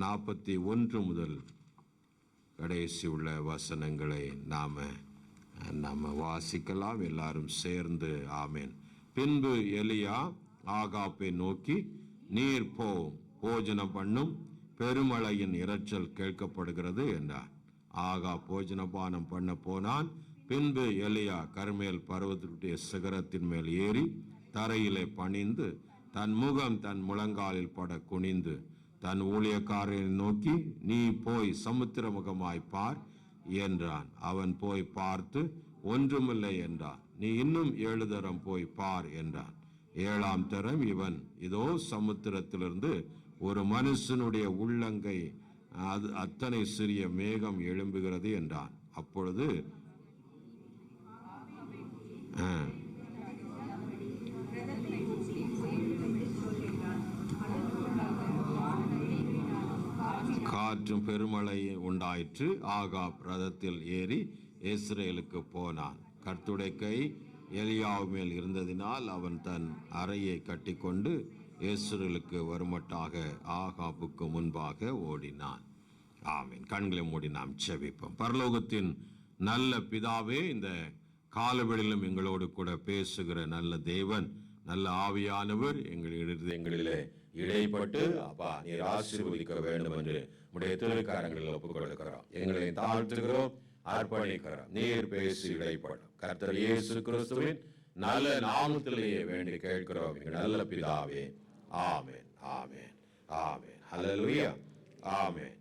41 முதல் கடைசி உள்ள வசனங்களை நாம் வாசிக்கலாம் எல்லாரும் சேர்ந்து. ஆமேன். பின்பு எலியா ஆகாப்பை நோக்கி, நீர் போஜனம் பண்ணும், பெருமழையின் இரைச்சல் கேட்கப்படுகிறது என்றார். ஆகா போஜனபானம் பண்ண போனான். பின்பு எலியா கர்மேல் பர்வதத்துடைய சிகரத்தின் மேல் ஏறி தரையிலே பணிந்து தன் முகம் தன் முழங்காலில் பட குனிந்து தன் ஊழியக்காரனை நோக்கி, நீ போய் சமுத்திர முகமாய் பார் என்றான். அவன் போய் பார்த்து ஒன்றுமில்லை என்றான். நீ இன்னும் 7 தரம் போய் பார் என்றான். 7ஆம் தரம் இவன், இதோ சமுத்திரத்திலிருந்து ஒரு மனுஷனுடைய உள்ளங்கை அத்தனை சிறிய மேகம் எழும்புகிறது என்றான். அப்பொழுது காற்றும் பெருமழை உண்டாயிற்று. ஆகாப் ரதத்தில் ஏறி இஸ்ரேலுக்கு போனான். கர்த்தருடைய கை எலியாவு மேல் இருந்ததினால் அவன் தன் அறையை கட்டிக்கொண்டு இஸ்ரேலுக்கு வருமட்டாக ஆகாப்புக்கு முன்பாக ஓடினான். ஆமீன். கண்களை மூடி நாம் ஜெபிப்போம். பரலோகத்தின் நல்ல பிதாவே, இந்த காலவெளியிலும் எங்களோடு கூட பேசுகிற நல்ல தேவன், நல்ல ஆவியானவர் எங்களிலே இடைப்பட்டு அப்பா நீர் ஆசீர்வதிக்க வேண்டும் என்று உடைய திருக்காரங்களில் ஒப்புக் கொடுக்கிறோம். எங்களை தாழ்த்துகிறோம், அர்ப்பணிக்கிறோம். நீர் பேசி இடைப்படும். கர்த்தர் இயேசு கிறிஸ்துவின் நல்ல நாமத்திலேயே வேண்டி கேட்கிறோம் எங்கள் நல்ல பிதாவே. ஆமென், ஆமென், ஆமென். ஹல்லேலூயா, ஆமென்.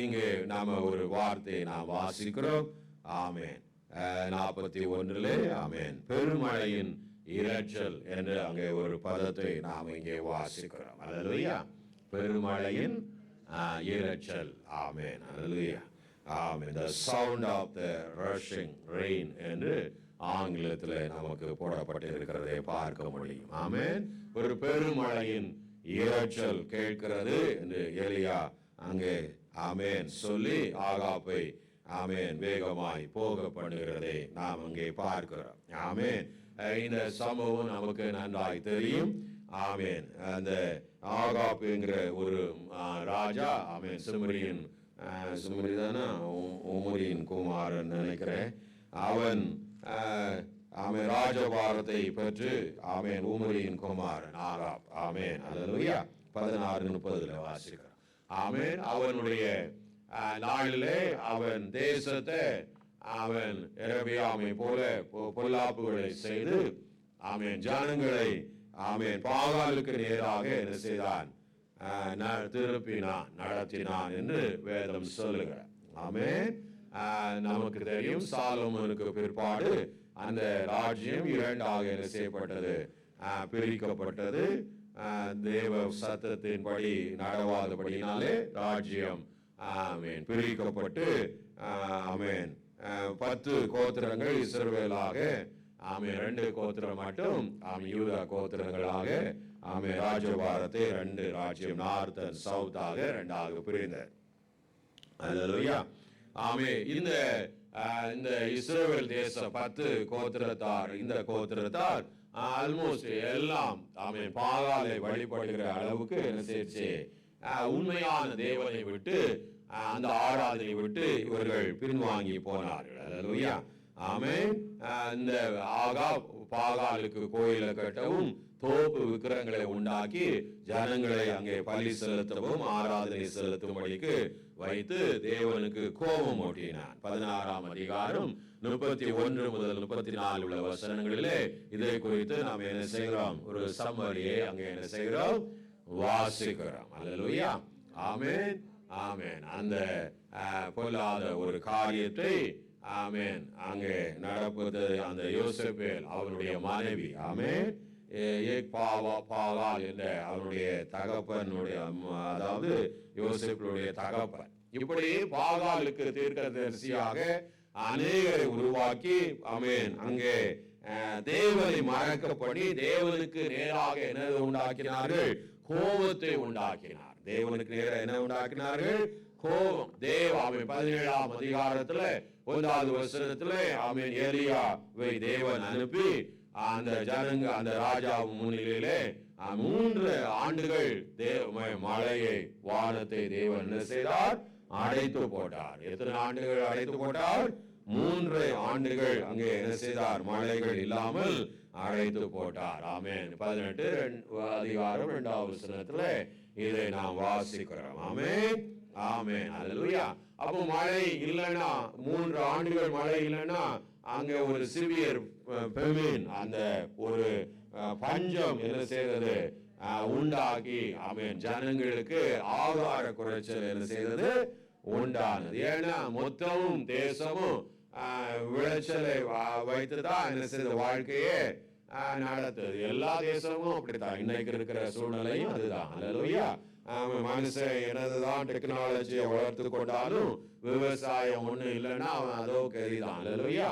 இங்கே நாம ஒரு வார்த்தையை நாம் வாசிக்கிறோம். ஆமென். 41 ஆமென். பெருமழையின் இரைச்சல் என்று அங்கே ஒரு பதத்தை நாம் இங்கே வாசிக்கிறோம். ஹல்லேலூயா. பெருமழையின் இரைச்சல். ஆமென். ஹல்லேலூயா. ஆமென். The sound of the rushing rain என்று ஆங்கிலத்தில் நமக்கு போடப்பட்டிருக்கிறதை பார்க்க முடியும். ஆமென். ஒரு பெருமழையின் இரைச்சல் கேட்கிறது என்று எலியா அங்கே ஆமென் சொல்லி ஆகாப்பை ஆமென் வேகமாய் போக பண்ணுகிறதை நாம் அங்கே பார்க்கிறோம். ஆமென். இந்த சம்பவம் நமக்கு நன்றாய் தெரியும். ஆமென். அந்த ஆகாப்புங்கிற ஒரு ராஜா, ஆமென், சிம்ரி தானே, உமரியின் குமாரன் நினைக்கிறேன். அவன் ஆமென் ராஜபாரத்தை பெற்று ஆமென் உமரியின் குமாரன் ஆகாப். ஆமென். ஹல்லேலூயா. 16:30 வாசிக்கிறோம். ஆமென். அவனுடைய நாளிலே அவன் தேசத்தை அவன் எரபியாமை போல பொல்லாப்புகளை செய்து ஆமென் ஜனங்களை ஆமென் பாகாலுக்கு நேராக என்ன செய்தான், திருப்பினான், நடத்தினான் என்று வேதம் சொல்லுகிறார். ஆமென். நமக்கு தெரியும் சாலோமோனுக்கு பிற்பாடு அந்த ராஜ்யம் 2ஆக என்ன செய்யப்பட்டது, பிரிக்கப்பட்டது. தேவ சத்தத்தின்படி நடவாதபடினாலே ராஜ்யம் ஆமென் பிரிக்கப்பட்டு ஆமென் 10 கோத்திரங்கள் இஸ்ரவேலாக, ஆமென் 2 கோத்திரம் மட்டும் ஆமென் யூதா கோத்திரங்களாக ஆமென் ராஜபாரத்தை 2 ராஜ்யம் நார்த் அண்ட் சவுத்தாக 2ஆக பிரிந்தது. ஹல்லேலூயா. ஆமென். இந்த இஸ்ரவேல் தேசம் 10 கோத்திரத்தார், இந்த கோத்திரத்தார் ஆல்மோஸ்ட் எல்லாம் ஆமென் பாகாலை வழிபடுகிற அளவுக்கு என்ன செய்ச்சு, உண்மையான தேவனை விட்டு அந்த ஆராதனை விட்டு இவர்கள் பின்வாங்கி போனார்கள். ஹல்லேலூயா. ஆமென். இந்த பாகாலுக்கு கோயிலை கட்டவும் தோப்பு விக்கிரங்களை உண்டாக்கி ஜனங்களை அங்கே பலி செலுத்தவும் ஆராதனை செலுத்தும்படிக்கு வைத்து தேவனுக்கு கோபம் ஊட்டினான். 16ஆம் அதிகாரம் 31 முதல் 34 உள்ள வசனங்களிலே இதை குறித்து நாம் என்ன செய்கிறோம், ஒரு சம்மரியை அங்கே என்ன செய்கிறோம், வாசிக்கிறோம். ஹல்லேலூயா. ஆமென், ஆமென். அந்த பொல்லாத ஒரு காரியத்தை ஆமென் அங்கே நடப்பது அந்த யோசேப்பேல் அவருடைய மனைவி ஆமென் பாகால் என்ற அவருடைய தகப்பனுடைய, அதாவது யோசேப்புடைய தகப்பன், இப்படி பாகாலுக்கு தீர்க்கதரிசியாக அநேகரை உருவாக்கி ஆமென் அங்கே தேவனை மறக்கப்படி தேவனுக்கு நேராக என்ன உண்டாக்கினார்கள், கோபத்தை உண்டாக்கினார். தேவனுக்கு நேராக என்ன உண்டாக்கினார்கள், கோபம். ஆமென் 17ஆம் அதிகாரத்துல 1வது வசனத்துல ஆமென் எலியாவை தேவன் அனுப்பி அந்த ஜனங்க அந்த ராஜா முன்னிலையிலே 3 ஆண்டுகள் மழையை வானத்தை தேவன் என்ன செய்தார்? அடைத்து போட்டார். எத்தனை ஆண்டுகள் அடைத்து போட்டார்? 3 ஆண்டுகள் அங்கே என்ன செய்தார்? மழைகள் இல்லாமல் அடைத்து போட்டார். ஆமென். 18 அதிகாரம் 2வது வசனத்துல இதை நாம் வாசிக்கிறோம். ஆமென், ஆமென், அல்லேலூயா. அப்போ மழை இல்லைன்னா, 3 ஆண்டுகள் மழை இல்லைன்னா அங்க ஒரு சிவியர் பெமின், அந்த ஒரு பஞ்சம் என்ன செய்தது? உண்டாக்கி, ஆமென், ஜனங்களுக்கு ஆகார குறைச்சல் என்ன செய்தது? உண்டானது. ஏன்னா மொத்தமும் தேசமும் விளைச்சலை வைத்துதான் என்ன செய்த வாழ்க்கையே நடத்துது. எல்லா தேசமும் அப்படித்தான். இன்னைக்கு இருக்கிற சூழ்நிலையும் அதுதான். அல்லேலூயா. மனுஷன் என்னதுதான் டெக்னாலஜியை வளர்த்து கொண்டாலும் விவசாயம் ஒண்ணு இல்லைன்னா அவன் அதோ கரிதான். அல்லேலூயா.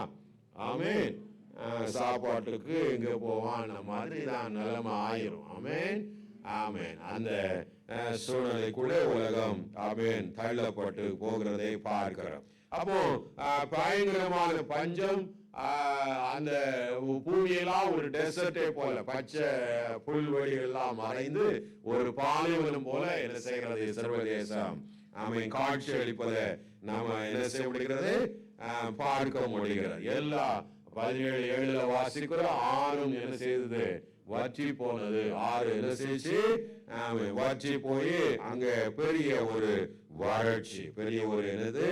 ஆமென். சாப்பாட்டுக்கு இங்க போவான் மாதிரி தான் நிலைமை ஆயிரும். ஆமென், ஆமென். அந்த சூழ்நிலைக்குள்ள உலகம் ஆமென் தள்ளப்பட்டு போகிறதை பார்க்கிறோம். அப்போ பயங்கரமான பஞ்சம், அந்த பூமியெல்லாம் ஒரு டெசர்ட்டே போல, பச்சை புல்வெளி எல்லாம் மறைந்து ஒரு பாலைவனம் போல என்ன செய்கிறது? சர்வதேசம் ஆமென் காட்சி அளிப்பதை நாம என்ன செய்ய முடிகிறது? பார்க்க முடிகிறது. எல்லா 17:7 வாசிக்கிறோம். ஆறும் என்ன செய்தது? வற்றி போனது. ஆறு என்ன செய்ச்சு? வற்றி போய் அங்க பெரிய ஒரு வறட்சி, பெரிய ஒரு என்னது?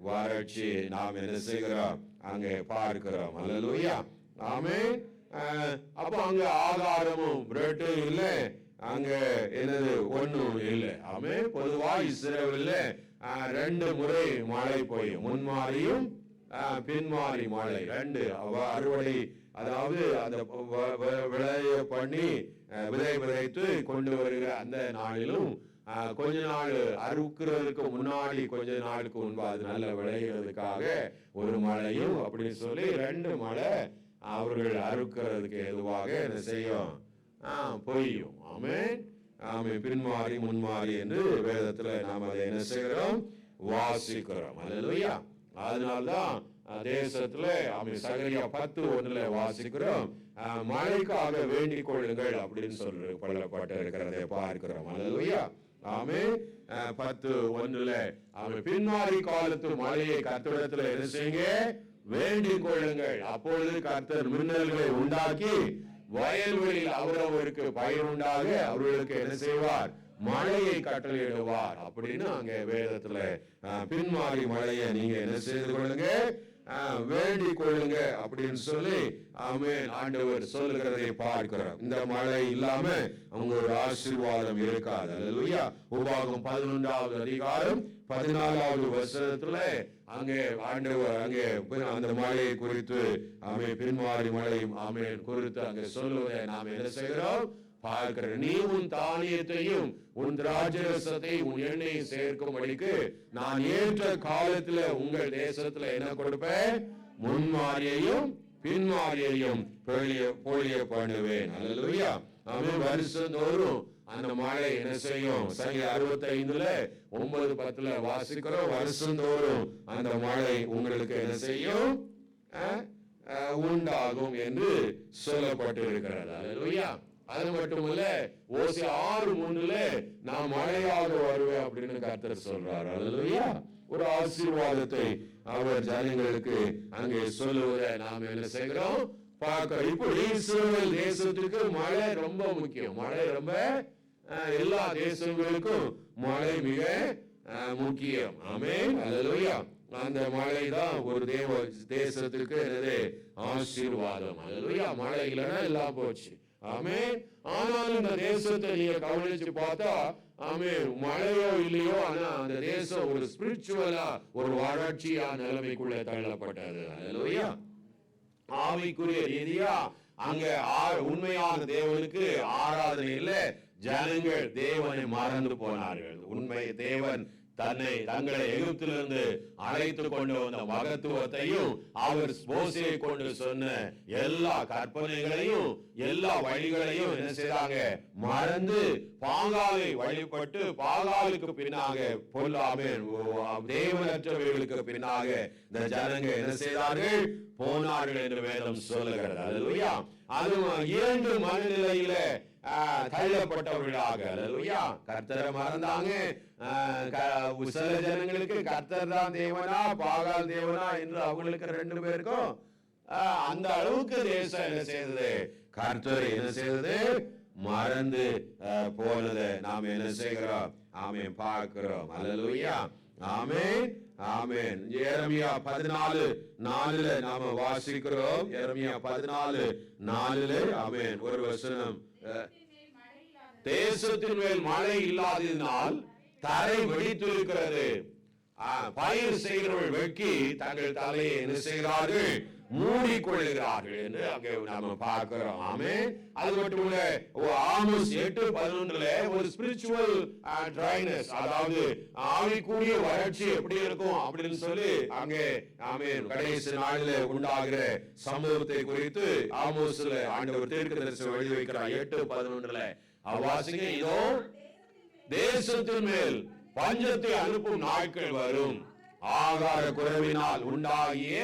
வறட்சி நாம் என்ன செய்கிறோம்? அங்கே பார்க்கிறோம். அல்லேலூயா. ஆமென். அப்ப அங்க ஆகாரமும் பிரெட்டும் இல்ல, அங்க என்னது? ஒண்ணும் இல்லை. ஆமென். பொதுவா இஸ்ரவேல்ல 2 முறை மழை பெய்யும். முன்மாரியும் பின்மாரி மழை 2 அறுவடை, அதாவது அந்த விளைய பண்ணி விதை விதைத்து கொண்டு வருகிற அந்த நாளிலும் கொஞ்ச நாள் அறுக்கிறதுக்கு முன்னாடி கொஞ்ச நாளுக்கு முன்பு அது நல்ல விளைகிறதுக்காக ஒரு மழையும் அப்படின்னு சொல்லி 2 மழை அவர்கள் அறுக்கிறதுக்கு எதுவாக என்ன செய்யும்? பொய்யும். ஆமென், ஆமென். பின்மாறி முன்மாறி என்று வேதத்துல நாம் அதை என்ன செய்கிறோம்? வாசிக்கிறோம். அல்லேலூயா. அதனால்தான் தேசத்துல சகரியா 10:1 வாசிக்கிறோம், மழைக்காக வேண்டிக் கொள்ளுங்கள் அப்படின்னு சொல்லி பள்ளப்பட்டு இருக்கிறதை பார்க்கிறோம். அல்லேலூயா. ஆமென். 10:1 அவன் பின்மாறி காலத்து மழையை கர்த்தரிடத்துல என்ன செய்யுங்க? வேண்டிக் கொள்ளுங்கள். அப்பொழுது கர்த்தர் மின்னல்களை உண்டாக்கி வயல்வெளியில் அவரவருக்கு பயிர் உண்டாக அவர்களுக்கு என்ன செய்வார்? மழையை கட்டளையிடுவார் அப்படின்னு அங்க வேதத்துல பின்மாறி மழையை நீங்க என்ன செய்து கொள்ளுங்க? வேண்டிக் கொள்ளுங்க அப்படின்னு சொல்லி ஆமென் ஆண்டவர் சொல்லுகிறதை பார்க்கிறோம். இந்த மழை இல்லாம அவங்க ஒரு ஆசீர்வாதம் இருக்காது. அல்லேலூயா. உபாகமம் 11வது அதிகாரம் 14வது வசனத்துல அங்கே ஆண்டவர் அங்கே அந்த மழையை குறித்து ஆமென் பின்மாறி மழை ஆமென் குறித்து அங்கே சொல்லுவதை நாம் என்ன செய்கிறோம்? பார்க்கிற. நீ உன் தானியத்தையும் உன் திராட்சரசத்தை உன் எண்ணெயை சேர்க்கும்படிக்கு நான் ஏற்ற காலத்துல உங்கள் தேசத்துல என்ன கொடுப்பேன்? முன்மாரியையும் பின்மாரியையும் பொழிய பண்ணுவேன். அல்லேலூயா. ஆமென். வருஷந்தோறும் அந்த மழை என்ன செய்யும்? சங்கீதம் 65 9-10 வாசிக்கிறோம். வருஷந்தோறும் அந்த மழை உங்களுக்கு என்ன செய்யும்? உண்டாகும் என்று சொல்லப்பட்டு இருக்கிறது. அல்லேலூயா. அது மட்டுமல்ல, ஓசியா 6:3 நான் மழையாக வருவேன் அப்படின்னு கர்த்தர் சொல்றார். அல்லேலூயா. ஒரு ஆசீர்வாதத்தை அவர் ஜனங்களுக்கு அங்கே சொல்லுவதை நாம் என்ன செய்கிறோம்? பார்க்கிறோம். இப்படி இஸ்ரவேல் தேசத்துக்கு மழை ரொம்ப முக்கியம். மழை ரொம்ப எல்லா தேசங்களுக்கும் மழை மிக முக்கியம். ஆமென். அல்லேலூயா. அந்த மழை தான் ஒரு தேசத்துக்கு என்னது? ஆசீர்வாதம். அல்லேலூயா. மழை இல்லைன்னா எல்லாம் போச்சு. ஆமென். ஆனாலும் இந்த தேசத்தை நீங்க கவனிச்சு பார்த்தா ஆமென் மழையோ இல்லையோ, ஆனா அந்த தேசம் ஒரு ஸ்பிரிச்சுவலா ஒரு வறட்சியா நிலைமைக்குள்ள தள்ளப்பட்டது. அல்லேலூயா. ஆவிக்குரிய ரீதியா அங்க உண்மையான தேவனுக்கு ஆராதனை இல்ல, ஜனங்கள் தேவனை மறந்து போனார்கள். உண்மை தேவன் தங்களை எகிப்திலிருந்து அழைத்து கொண்டு வந்த மகத்துவத்தையும் அவர் மோசேயை கொண்டு சொன்ன எல்லா கற்பனைகளையும் எல்லா வழிகளையும் என்ன செய்தாங்க? மறந்து பாகாலை வழிபட்டு பாகாலுக்கு பின்னாக தேவனற்றவைகளுக்கு பின்னாக இந்த ஜனங்க என்ன செய்தார்கள்? போனார்கள் என்று வேதம் சொல்லுகிறது. அல்லேலூயா. அது 2 மனநிலையில தள்ளப்பட்டவர்களாக. அல்லேலூயா. கர்த்தரை மறந்தாங்க. சில ஜனங்களுக்கு கர்த்தர் தான் தேவனா பாகால் தேவனா என்று அவங்களுக்கு 2 பேருக்கும் அந்த அளவுக்கு தேசம் என்ன செய்தது, கர்த்தர் என்ன செய்தது, மறந்து போனதை நாம் என்ன செய்கிறோம், ஆமென், பார்க்கிறோம். அல்லேலூயா. ஆமென், ஆமென். எரேமியா 14:4 நாம வாசிக்கிறோம். எரேமியா 14:4 ஆமென். ஒரு வசனம், தேசத்தின் மேல் மழை இல்லாததினால் தரை வெடித்திருக்கிறது, பயிர் செய்கிறவர்கள் வெட்கி தங்கள் தலையை என்ன செய்கிறார்கள், மூடிக்கொள்கிறார்கள் என்று அங்கே நாம பார்க்கிறோம். ஆமென். அது மட்டும் இல்ல, ஆமோஸ் 8:11 ஒரு ஸ்பிரிச்சுவல் ட்ரைனஸ், அதாவது ஆவிக்குரிய வறட்சி எப்படி இருக்கும் அப்படின்னு சொல்லி அங்கே ஆமென் கடைசி நாளில் உண்டாகிற சம்பவத்தை குறித்து ஆமோஸ்ல ஆண்டவர் தீர்க்கதரிசி எழுதி வைக்கிறார். 8:11 வாசிங்க. இதோ தேசத்தின் மேல் பஞ்சத்தை அனுப்பும் நாட்கள் வரும், ஆகார குறைவினால் உண்டாகிய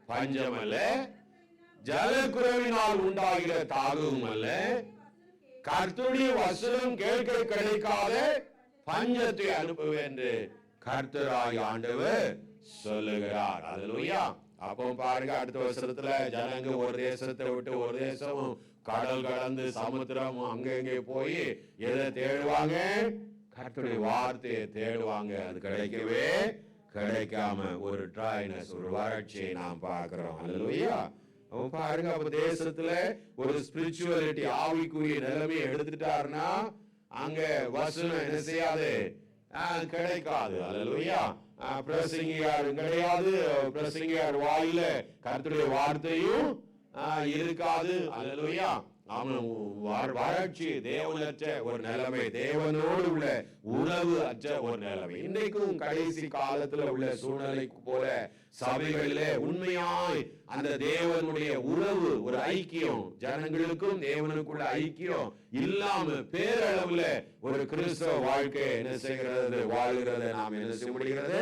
பஞ்சம் அல்ல, ஜலக்குறைவினால் உண்டாகிற தாகவும் அல்ல, கர்த்தருடைய வசனம் கேட்க கிடைக்காத பஞ்சத்தை அனுப்புவேன் என்று கர்த்தராகிய ஆண்டவர் சொல்லுகிறார். அல்லேலூயா. அப்போ பாருங்க, அடுத்த வருஷத்துல ஜனங்க ஒரு தேசத்தை விட்டு ஒரு தேசமும் கடல் கடந்து சமுத்திரம் அங்கே போய் எதை தேடுவாங்க, கர்த்தருடைய வார்த்தையை தேடுவாங்க. அது கிடைக்கவே கிடைக்காம ஒரு ட்ரைனஸ், ஒரு வறட்சியை நாம் பார்க்கிறோம். அல்லேலூயா. பாருங்க, அப்ப தேசத்துல ஒரு ஸ்பிரிச்சுவாலிட்டி, ஆவிக்குரிய நிலைமையை எடுத்துட்டாருன்னா அங்க வசனம் என்ன செய்யாது, கிடைக்காது. அல்லேலூயா. பிரசங்கியாரும் கிடையாது, பிரசங்கியார் வாயில கர்த்தருடைய வார்த்தையும் இருக்காது. அல்லேலூயா. வறட்சி, தேவனற்ற ஒரு நிலைமை, தேவனோடு உள்ள உறவு அற்ற ஒரு நிலைமை. இன்றைக்கும் கடைசி காலத்துல உள்ள சூழ்நிலைக்கு போல சபைகளிலே உண்மையாய் அந்த தேவனுடைய உறவு, ஒரு ஐக்கியம், ஜனங்களுக்கும் தேவனுக்குள்ள ஐக்கியம் இல்லாம பேரளவுல ஒரு கிறிஸ்தவ வாழ்க்கை என்ன செய்கிறது, வாழ்கிறத நாம் என்ன செய்ய முடிகிறது,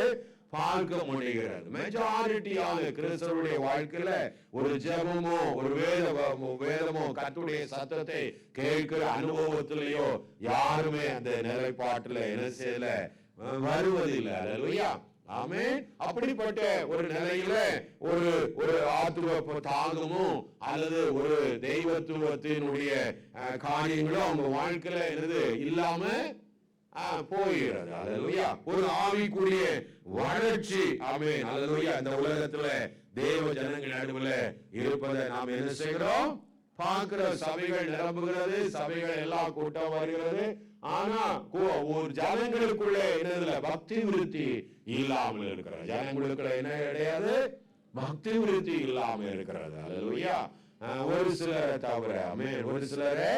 பார்க்க முடிகிறது. மெஜாரிட்டியான கிறிஸ்தவருடைய வாழ்க்கையில ஒரு ஜெபமோ ஒரு வேதமோ கர்த்தருடைய சத்தத்தை கேட்கிற அனுபவத்திலேயோ யாருமே அந்த நிலைப்பாட்டுல என்ன செய்யல, வருவதில்லை. அல்லேலூயா. ஆமென். அப்படிப்பட்ட ஒரு நிலையில ஒரு ஆத்துவ தாகமும் அல்லது ஒரு தெய்வத்துவத்தினுடைய காரியங்களும் அவங்க வாழ்க்கையில என்னது இல்லாம போகிறது. அல்லேலூயா. ஒரு ஆவிக்குரிய வறட்சி. ஆமென். அல்லேலூயா. இந்த உலகத்துல தேவ ஜனங்கள் நடுவுல இருப்பதை நாம் என்ன செய்கிறோம், பார்க்கிற. சபைகள் நிரம்புகிறது, சபைகள் எல்லா கூட்டம் வருகிறது. ஆனா ஒரு ஜனங்களுக்குள்ள என்னதுல பக்தி விருத்தி இல்லாமல் இருக்கிறது. ஜனங்களுக்குள்ள என்ன கிடையாது, பக்தி விருத்தி இல்லாமல் இருக்கிறது. அல்லேலூயா. ஒரு சிலரை தவிர. ஆமென். ஒரு சிலரை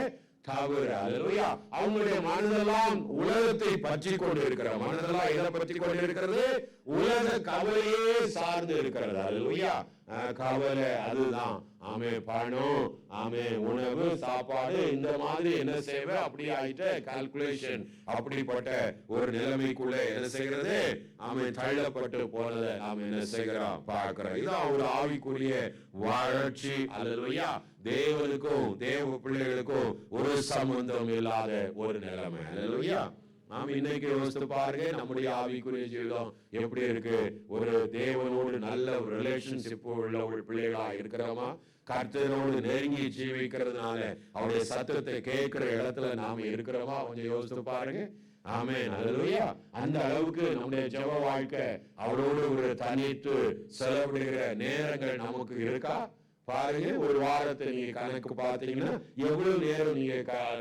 தவிர. அல்லேலூயா. அவங்களுடைய மனதெல்லாம் உலகத்தை பற்றி கொண்டு இருக்கிற மனதெல்லாம் எதை பற்றி கொண்டு இருக்கிறது, உலக கவலையே சார்ந்து இருக்கிறது. அல்லேலூயா. கவலை அதுதான். ஆமே, பணம், ஆமே, உணவு, சாப்பாடு, இந்த மாதிரி என்ன செய்வே அப்படி ஆயிட்ட கால்குலேஷன், அப்படிப்பட்ட ஒரு நிலைமைக்குள்ள என்ன செய்கிறது, ஆமே, தள்ளப்பட்டு போனதை நாம் என்ன செய்கிறோம், பார்க்கிறோம். இதான் ஒரு ஆவிக்குரிய வறட்சி. அல்லேலூயா. தேவனுக்கும் தேவ பிள்ளைகளுக்கும் ஒரு சம்பந்தம் இல்லாத ஒரு நிலைமை. அல்லேலூயா. நாம் இன்னைக்கு யோசித்து பாருங்க, நம்முடைய ஆவிக்குரிய ஜீவிதம் எப்படி இருக்கு. ஒரு தேவனோடு நல்ல ஒரு ரிலேஷன்ஷிப் உள்ள ஒரு பிள்ளைகளா இருக்கிறோமா, கர்த்தரோடு நெருங்கி ஜீவிக்கிறதுனால அவருடைய சத்தத்தை கேட்கிற இடத்துல நாம இருக்கிறோமா, கொஞ்சம் யோசித்து பாருங்க. ஆமென். அல்லேலூயா. அந்த அளவுக்கு நம்முடைய ஜெப வாழ்க்கை அவரோடு ஒரு தனித்து செலவிடுகிற நேரங்கள் நமக்கு இருக்கா பாருங்க. ஒரு வாரத்தை நீங்க கணக்கு பார்த்தீங்கன்னா எவ்வளவு நேரம் நீங்க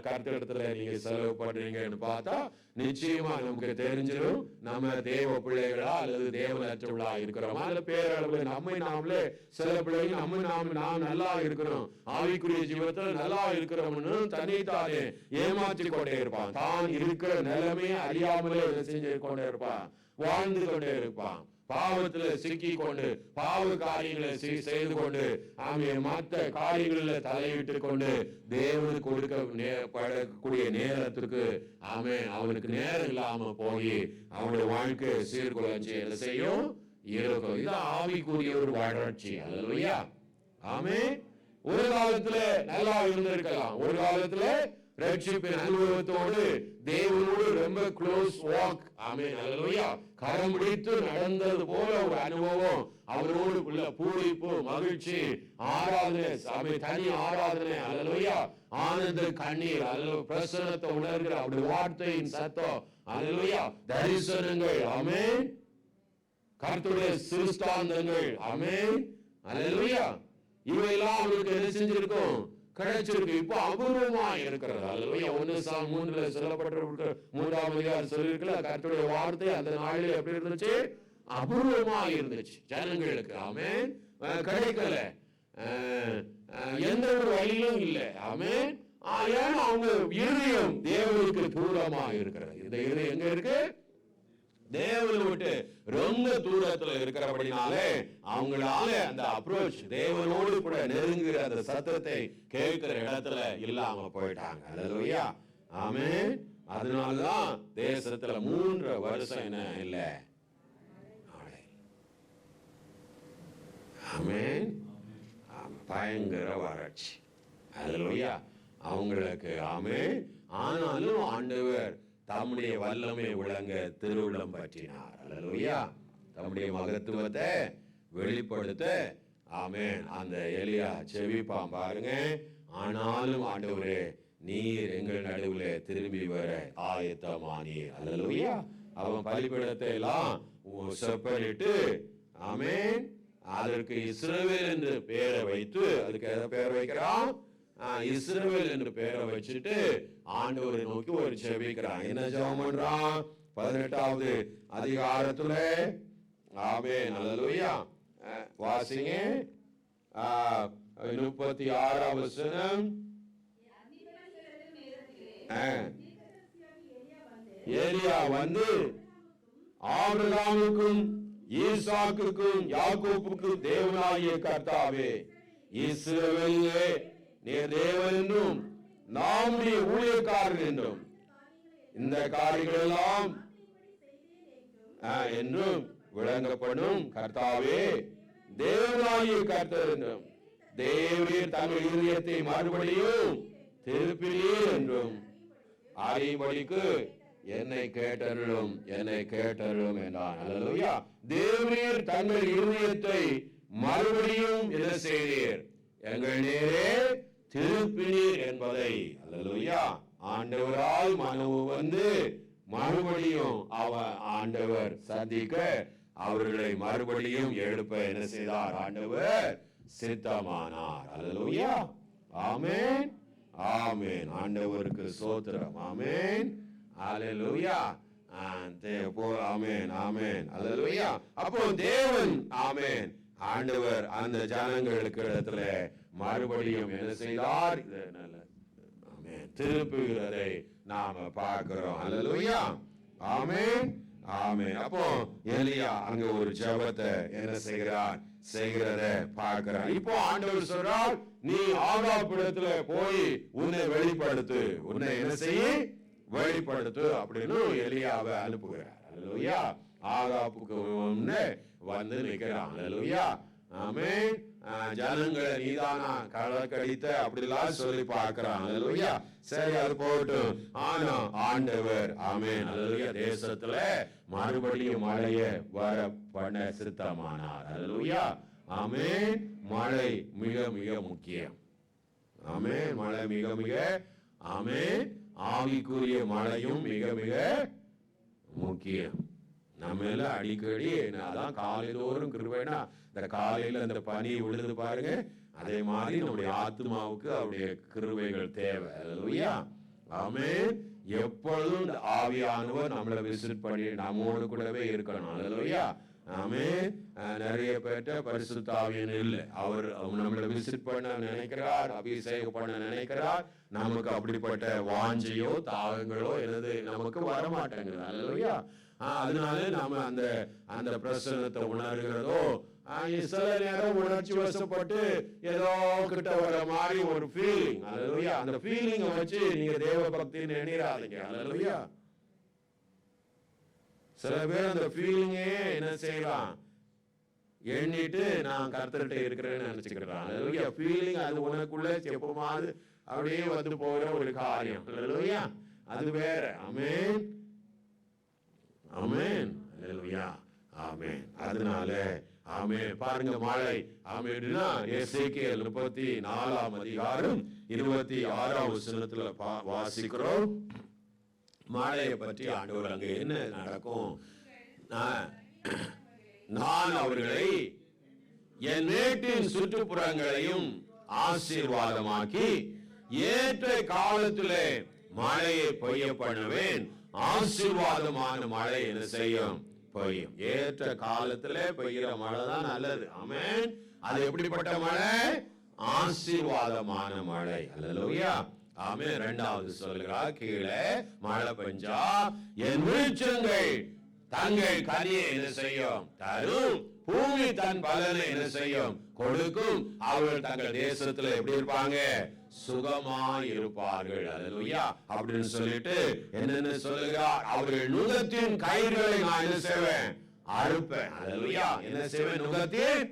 கர்த்தரிடத்துல நீங்க செலவு பண்றீங்கன்னு பார்த்தா நிச்சயமா நமக்கு தெரிஞ்சிடும் நம்ம தேவ பிள்ளைகளா அல்லது தேவனற்றவர்களா இருக்கிறோமா. அதுல பேரளவு நம்மை நாமளே சில பிள்ளைகள் நாம் நல்லா இருக்கிறோம், ஆவிக்குரிய ஜீவத்துல நல்லா இருக்கிறோம்னு தன்னைத்தானே ஏமாற்றி கொண்டே இருப்பான். தான் இருக்கிற நிலைமையை அறியாமலே செஞ்சு கொண்டே இருப்பான், வாழ்ந்து கொண்டே இருப்பான். பாவத்துல சிக்கி கொண்டு பாவ காரியங்களை செய்து கொண்டு ஆமே மற்ற காரியங்களில் தலையிட்டு கொண்டு தேவனுக்கு கொடுக்கப்படக்கூடிய நேரத்திற்கு ஆமே அவனுக்கு நேரம் இல்லாம போய் அவனுடைய வாழ்க்கை சீர்குலைச்சு என்ன செய்யும் இருக்கும். இது ஆவிக்குரிய ஒரு வறட்சி. அல்லேலூயா. ஆமே. ஒரு காலத்துல நல்லா இருந்திருக்கலாம், ஒரு காலத்துல ரட்சிப்பின் அனுபவத்தோடு தேவனோடு ரொம்ப க்ளோஸ் வாக். ஆமென், அல்லேலூயா. கரம் பிடித்து நடந்தது போல ஒரு அனுபவம், அவரோடு உள்ள பூரிப்பு, மகிழ்ச்சி, ஆராதனை, தனி ஆராதனை, அல்லேலூயா. ஆனந்த கண்ணீர், அல்லேலூயா. பிரசன்னத்தை உணர்கிற அப்படி வார்த்தையின் சத்தம், அல்லேலூயா. தரிசனங்கள், ஆமென். கர்த்தருடைய சிறுஸ்தாந்தங்கள், ஆமென், அல்லேலூயா. இவையெல்லாம் அவருக்கு என்ன செஞ்சிருக்கும்? கிடைச்சிருக்கு. இப்போ அபூர்வமா இருக்கிறது. அல்லேலூயா. 1 Samuel 3 சொல்லப்பட்டிருக்க 3ஆம் அதிகாரம் சொல்லிருக்கல, கர்த்தருடைய வார்த்தை அந்த நாளில் எப்படி இருந்துச்சு? அபூர்வமா இருந்துச்சு ஜனங்களுக்கு. ஆமென். கிடைக்கல, எந்த ஒரு வழியும் இல்லை. ஆமென். ஏன்னா அவங்க இருதயம் தேவனுக்கு தூரமா இருக்கிறது. இந்த இருதயம் எங்க இருக்கு? தேவனை விட்டு ரொம்ப தூரத்துல இருக்கிறபடினாலே அவங்களால அந்த அப்ரோச், தேவனோடு கூட நெருங்குற அந்த சத்தத்தை கேட்கிற இடத்துல இல்லாம போயிட்டாங்க. அல்லேலூயா. ஆமென். அதனாலதான் தேசத்துல 3 வருஷம் என்ன இல்ல. ஆமென். பயங்கர வறட்சி. அல்லேலூயா. அவங்களுக்கு. ஆமென். ஆனாலும் ஆண்டவர் தம்முடைய வல்லமை விளங்க திருவுளம் பற்றினார். அல்லேலூயா. தம்முடைய மகத்துவத்தை வெளிப்படுத்த, ஆமென், அந்த எலியா செவிப்பான் பாருங்க. ஆனாலும் ஆண்டவரே, நீர் எங்கள் நடுவுல திரும்பி வர ஆயத்தமானீர். அல்லேலூயா. அவன் பலிபீடத்தை எல்லாம் செப்பனிட்டு, ஆமென், அதற்கு இஸ்ரவேல் என்று பெயரை வைத்து, அதுக்கு எதை பெயர் வைக்கிறான்? இஸ்ரவேல் என்று பெயரை வச்சுட்டு ஆண்டவரை நோக்கி ஒரு செபிக்கிறான். என்ன ஜெபம் பண்றான்? 18வது அதிகாரத்துல. ஆமென், அல்லேலூயா. வாசிங்க. 36ஆம் வசனம். எலியா வந்து ஆபிரகாமுக்கும் ஈசாக்குக்கும் யாக்கோபுக்கும் தேவனாகிய கர்த்தாவே, இஸ்ரவேலே நீர் தேவன் என்றும் நம்முடைய ஊழியக்காரர் என்றும் இந்த காரியங்கள் எல்லாம் என்றும் விளங்கப்படும் கர்த்தாவே, தேவனாகிய கர்த்தர் என்றும் தேவரீர் தங்கள் இருதயத்தை மறுபடியும் திருப்பினீர் என்றும் அறியும்படிக்கு என்னை கேட்டருளும், என்னை கேட்டருளும் என்றான். அல்லேலூயா. தேவரீர் தங்கள் இருதயத்தை மறுபடியும் என்ன செய்தீர்? எங்கள் நேரே திருப்பினீர் என்பதை, அல்லேலூயா, ஆண்டவரால் மனவு வந்து மறுபடியும் ஆண்டவர் சந்திக்க, அவர்களை மறுபடியும் எழுப்ப என்ன செய்தார்? ஆண்டவர் சித்தமானார். அல்லேலூயா. ஆமென், ஆமென். ஆண்டவருக்கு ஸ்தோத்திரம். ஆமென், அல்லேலூயா. ஆமென், ஆமென், அல்லேலூயா. அப்போ தேவன், ஆமென், ஆண்டவர் அந்த ஜனங்களுக்கு இடத்துல மறுபடியும் என்ன செய்தார்? திருப்புகிறதை நாம பார்க்கிறோம். அல்லேலூயா. ஆமென், ஆமென். அப்போ எலியா அங்க ஒரு ஜெபத்தை என்ன செய்கிறத பார்க்கிறார். இப்போ ஆண்டவர் சொல்றார், நீ ஆகாபிடத்துல போய் உன்னை வெளிப்படுத்து, உன்னை என்ன செய்ய வெளிப்படுத்து அப்படின்னு எலியாவை அனுப்புகிறார். அல்லேலூயா. ஆகாப்புக்கு வந்து நிற்கிறான். அல்லேலூயா. ஆமென். ஜனங்களை நீதானா கலக்கடித்த அப்படிலாம் சொல்லி பார்க்கிறான். அல்லேலூயா. சரி, அது போட்டும். ஆனா ஆண்டவர், ஆமென், அல்லேலூயா, தேசத்துல மறுபடியும் மழைய வர பண்ண சித்தமானார். அல்லேலூயா. ஆமென். மழை மிக மிக முக்கியம். ஆமென். மழை மிக மிக, ஆமென், ஆவிக்குரிய மழையும் மிக மிக முக்கியம். நம்ம எல்லாம் அடிக்கடி அதான் காலையிலோறும் கிருபைனா, இந்த காலையில அந்த பனி விழுது பாருங்க, அதே மாதிரி நம்முடைய ஆத்மாவுக்கு அவருடைய கிருபைகள் தேவை. அல்லேலூயா. ஆமென். எப்பொழுதும் இந்த ஆவியானவர் நம்மளை விசிட் பண்ணி நம்மோடு கூடவே இருக்கணும். அல்லேலூயா. ஆமென். நிறைய பேர்ட்ட பரிசுத்த ஆவியன் இல்லை. அவர் நம்மளை விசிட் பண்ண நினைக்கிறார், அபிஷேகம் பண்ண நினைக்கிறார். நமக்கு அப்படிப்பட்ட வாஞ்சையோ தாகங்களோ எனது நமக்கு வரமாட்டேங்குது. அல்லேலூயா. அதனால நாம அந்த பிரசன்னத்தை உணர்கிறதோ, சில நேரம் உணர்ச்சி வசப்பட்டு ஏதோ கிட்ட வர மாதிரி ஒரு ஃபீலிங். அல்லேலூயா. அந்த ஃபீலிங்கை வச்சு நீங்க தேவ பக்தின்னு எண்ணிராதீங்க. அல்லேலூயா. சில பேர் அந்த ஃபீலிங்கே என்ன செய்யலாம், எண்ணிட்டு நான் கர்த்தர்கிட்ட இருக்கிறேன்னு நினைச்சுக்கிறான். அல்லேலூயா. ஃபீலிங் அது உனக்குள்ள எப்பமாவது அப்படியே வந்து போகிற ஒரு காரியம். அல்லேலூயா, அது வேற. ஆமென், ஆமென், அல்லேலூயா, ஆமென். அதனால ஆமென். பாருங்க, மழை ஆமென்னா எசேக்கியேல் 34ஆம் அதிகாரம் 26ஆம் வசனத்துல வாசிக்கிறோம். மழையை பற்றி ஆண்டவர் அங்க என்ன நடக்கும்? நான் அவர்களை என் வீட்டின் சுற்றுப்புறங்களையும் ஆசீர்வாதமாக்கி ஏற்ற காலத்திலே மழையை பெய்ய பண்ணுவேன். ஆசீர்வாதமான மழை என்ன செய்யும்? பெய்யும். ஏற்ற காலத்திலே பெய்கிற மழை தான் நல்லது. ஆமென். அது எப்படிப்பட்ட மழை? ஆசீர்வாதமான மழை. அல்லேலூயா, ஆமென். இரண்டாவது சொல்கிறார், கீழே மழை பெஞ்சா என் விருட்சங்கள் தங்கள் கனியை என்ன செய்யும்? தரும். பூமி தன் பலனை என்ன செய்யும்? கொடுக்கும். அவர்கள் தங்கள் தேசத்துல எப்படி இருப்பாங்க? சுகமாய் இருப்பார்கள். அல்லேலூயா, அப்படின்னு சொல்லிட்டு என்னன்னு சொல்லுகிறார்? அவர்கள் நுகத்தின் கயிறுகளை நான் என்ன செய்வேன்? அறுப்பேன். அல்லேலூயா, என்ன செய்வேன்? நுகத்தின்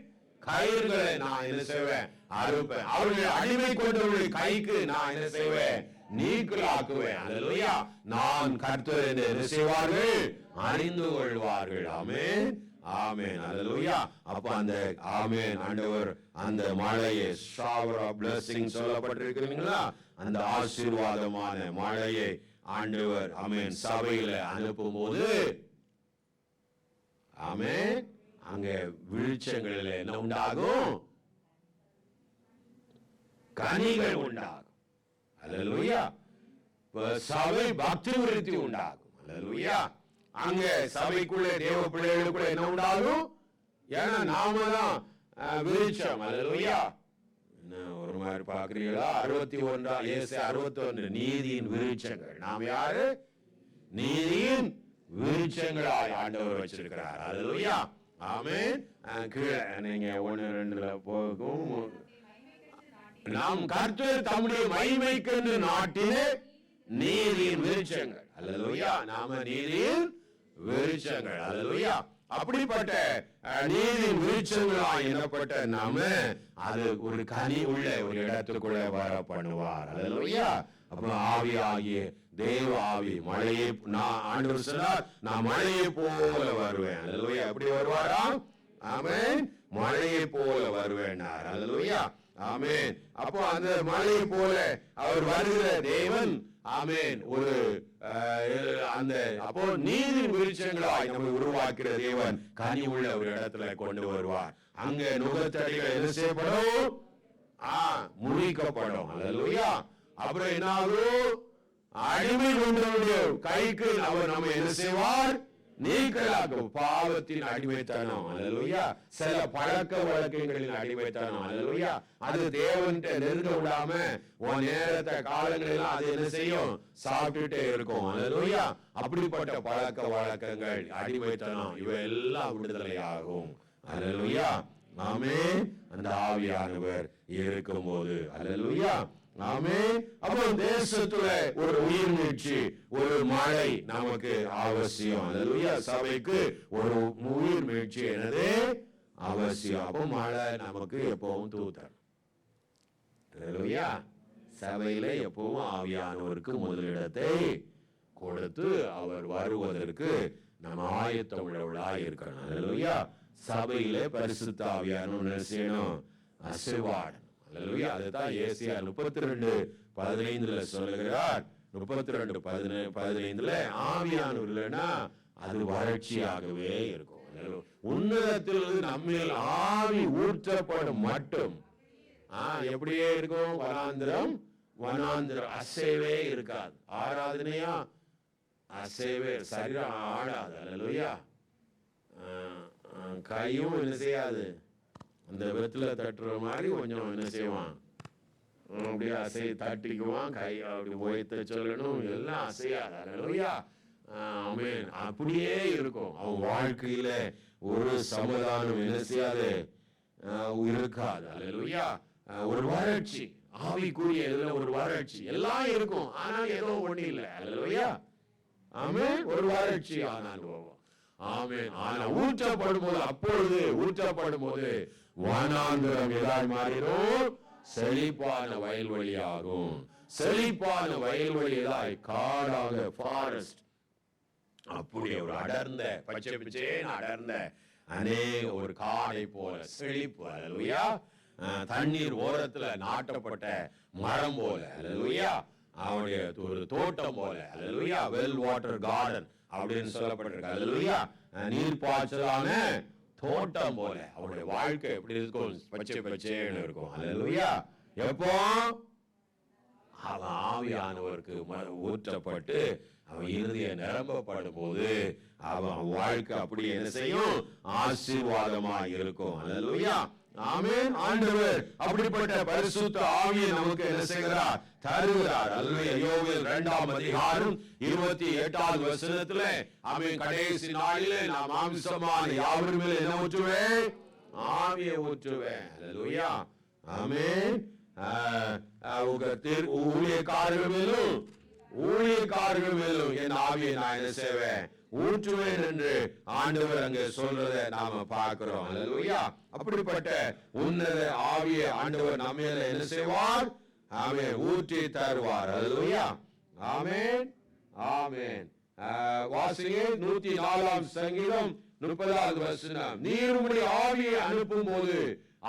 கயிறுகளை நான் என்ன செய்வேன்? அறுப்பேன். அவர்கள் அடிமை கொண்டவர்களுடைய கைக்கு நான் என்ன செய்வேன்? நீக்கலாக்குவேன். அல்லேலூயா, நான் கர்த்தர் என்று என்ன செய்வார்கள்? அறிந்து கொள்வார்கள். ஆமென், ஆமென், அல்லேலூயா. அப்ப அந்த ஆமென் ஆண்டவர் அந்த மழையை ஷவர் ஆஃப் பிளெஸிங் சொல்லப்பட்டிருக்கிறீங்களா? அந்த ஆசீர்வாதமான மழையை ஆண்டவர் ஆமென் சபையில அனுப்பும் போது ஆமென் அங்க விருட்சங்களில் என்ன உண்டாகும்? கனிகள் உண்டாகும். அல்லேலூயா, சபை பக்தி விருத்தி உண்டாகும். அல்லேலூயா, அங்க சபைக்குள்ளே தேவ பிள்ளைகளுக்குள்ள என்ன உண்டாகும்? ஏன்னா நாம தான் விருட்சம். அல்லேலூயா, ஒரு மாதிரி பாக்குறீங்களா? 61 நீதியின் விருட்சங்கள். நாம் யாரு? நீதியின் விருட்சங்களாய் ஆண்டவர் வச்சிருக்கிறார். அல்லேலூயா, ஆமென். கீழே நீங்க 1-2 போகும். நாம் கர்த்தர் தம்முடைய மகிமைக்கென்று நாட்டின நீதியின் விருட்சங்கள். அல்லேலூயா, நாம நீதியின் விருட்சங்கள். அல்லேலூயா, அப்படிப்பட்ட நீதியின் விருட்சங்களாய் எண்ணப்பட்ட நாம அது ஒரு கனி உள்ள ஒரு இடத்துக்குள்ள வர பண்ணுவார். அல்லேலூயா, அப்ப ஆவியாகிய தேவ ஆவி மழையை ஆண்டவர் சொன்னார், நான் மழையை போல வருவேன். அல்லேலூயா, எப்படி வருவாரா? ஆமென், மழையை போல வருவேன். அல்லேலூயா, ஆமென். அப்போ அந்த மழையை போல அவர் வருகிற தேவன். ஆமென். ஒரு அந்த அப்போ நீதி விருட்சங்களாய் நம்மை உருவாக்குற தேவன் கனி உள்ள ஒரு இடத்துல கொண்டு வருவார். அங்க நுகத்தடிகள் என்ன செய்யப்படும்? முறிக்கப்படும். அல்லேலூயா, அப்புறம் என்ன ஆகும்? அடிமை கொண்டவருடைய கைக்கு அவர் நம்ம என்ன செய்வார்? நீக்கலாகும். பாவத்தின் அடிமைத்தனம். அல்லேலூயா, சில பழக்க வழக்கங்களின் அடிமைத்தனம். அல்லேலூயா, அது தேவன்கிட்ட நெருங்க விடாம உன் நேரத்தை காலங்களெல்லாம் அது என்ன செய்யும்? சாப்பிட்டுட்டே இருக்கும். அல்லேலூயா, அப்படிப்பட்ட பழக்க வழக்கங்கள், அடிமைத்தனம் இவையெல்லாம் விடுதலை ஆகும். அல்லேலூயா, ஆமென். அந்த ஆவியானவர் இருக்கும் போது. அல்லேலூயா, ஆமென். அப்போ தேசத்துல ஒரு உயிர் மீட்சி, ஒரு மழை நமக்கு அவசியம். அல்லேலூயா, சபைக்கு ஒரு உயிர் மீட்சி என்னது அவசியம். அப்போ மழை நமக்கு எப்பவும் தூத்தர். அல்லேலூயா, சபையில எப்பவும் ஆவியானவருக்கு முதலிடத்தை கொடுத்து அவர் வருவதற்கு நம்ம ஆயத்தம் உள்ளவர்களாய் இருக்கணும். அல்லேலூயா, சபையில பரிசுத்த ஆவியானவர் செய்யணும்? அசைவாடணும். அல்லேலூயா, அதுதான் ஏசாயா 32:15 சொல்லுகிறார். 32:15 ஆவியானவர் இல்லைன்னா அது வறட்சியாகவே இருக்கும். உன்னதத்திலிருந்து நம்மில் ஆவி ஊற்றப்படும் மட்டும் எப்படியே இருக்கும்? வனாந்திரம் அசைவே இருக்காது. ஆராதனையா அசைவே, சரீரம் ஆடாது. அல்லேலூயா, கையும் என்ன செய்யாது? அந்த விதத்துல தட்டுற மாதிரி கொஞ்சம் என்ன செய்வான்? அப்படியே அசை தட்டிக்குவான். கை அப்படி உயர்த்த சொல்லணும், எல்லாம் அசையாது. அல்லேலூயா, ஆமென். அப்படியே இருக்கும். அவன் வாழ்க்கையில ஒரு சமாதானம் என்ன செய்யாது? இருக்காது. அல்லேலூயா, ஒரு வறட்சி, ஆவிக்குரிய இதுல ஒரு வறட்சி எல்லாம் இருக்கும். ஆனால் ஏதோ ஒண்ணு இல்லை. அல்லேலூயா, ஆமென். ஒரு வறட்சி ஆனால் போவோம். ஆமென். ஆனா ஊற்றப்படும் போது, அப்பொழுது ஊற்றப்படும் போது வனாந்திரம் எதாய் மாறிடும்? செழிப்பான வயல்வெளியாகும். செழிப்பான வயல்வெளியாய் காடாக ஃபாரஸ்ட், அப்படி ஒரு அடர்ந்த பச்சை பச்சேன்னு அடர்ந்த அநேக ஒரு காடை போல செழிப்பு. அல்லேலூயா. தண்ணீர் ஓரத்துல நாட்டப்பட்ட மரம் போல. அல்லேலூயா. அவனுடைய ஒரு தோட்டம் போல. அல்லேலூயா. வெல் வாட்டர் கார்டன் அப்படின்னு சொல்லப்பட்டிருக்கு. அல்லேலூயா. நீர்ப்பாய்ச்சலான தோட்டம் போல அவனுடைய வாழ்க்கை எப்படி இருக்கும்? பச்சை பச்சேன்னு இருக்கும். அல்லேலூயா. எப்போ அவன் ஆவியானவருக்கு ஊற்றப்பட்டு அவன் இறுதியை நிரம்பப்படும் போது அவன் வாழ்க்கை அப்படி என்ன செய்யும்? ஆசீர்வாதமா இருக்கும். அல்லேலூயா. ஆமென். ஆண்டவர் அப்படிப்பட்ட பரிசுத்த ஆவியை நமக்கு என்ன செய்கிறார்? தருகிறார். அல்லேலூயா. யோவேல் 2ஆம் அதிகாரம் 28வது வசனத்துல ஆமென், கடைசி நாளிலே நான் மாம்சமான யாவர் மேல் என்ன ஊற்றுவேன்? ஆவியை ஊற்றுவேன். அல்லேலூயா. ஆமென். ஊழியக்காரர்கள் மேலும் என் ஆவியை நான் என்ன செய்வேன்? ஊற்றுவேன் என்று ஆண்டவர் அங்கே சொல்றதை நாம பார்க்கிறோம். அல்லேலூயா. அப்படிப்பட்ட உன்னத ஆவியை ஆண்டவர் நம்ம மேல என்ன செய்வார்? ஆமென், ஊற்றி தருவார். அல்லேலூயா. ஆமென். ஆமென். வாசிங்க 104ஆம் சங்கீதம் 30வது வசனம். நீர் உம்முடைய ஆவியை அனுப்பும் போது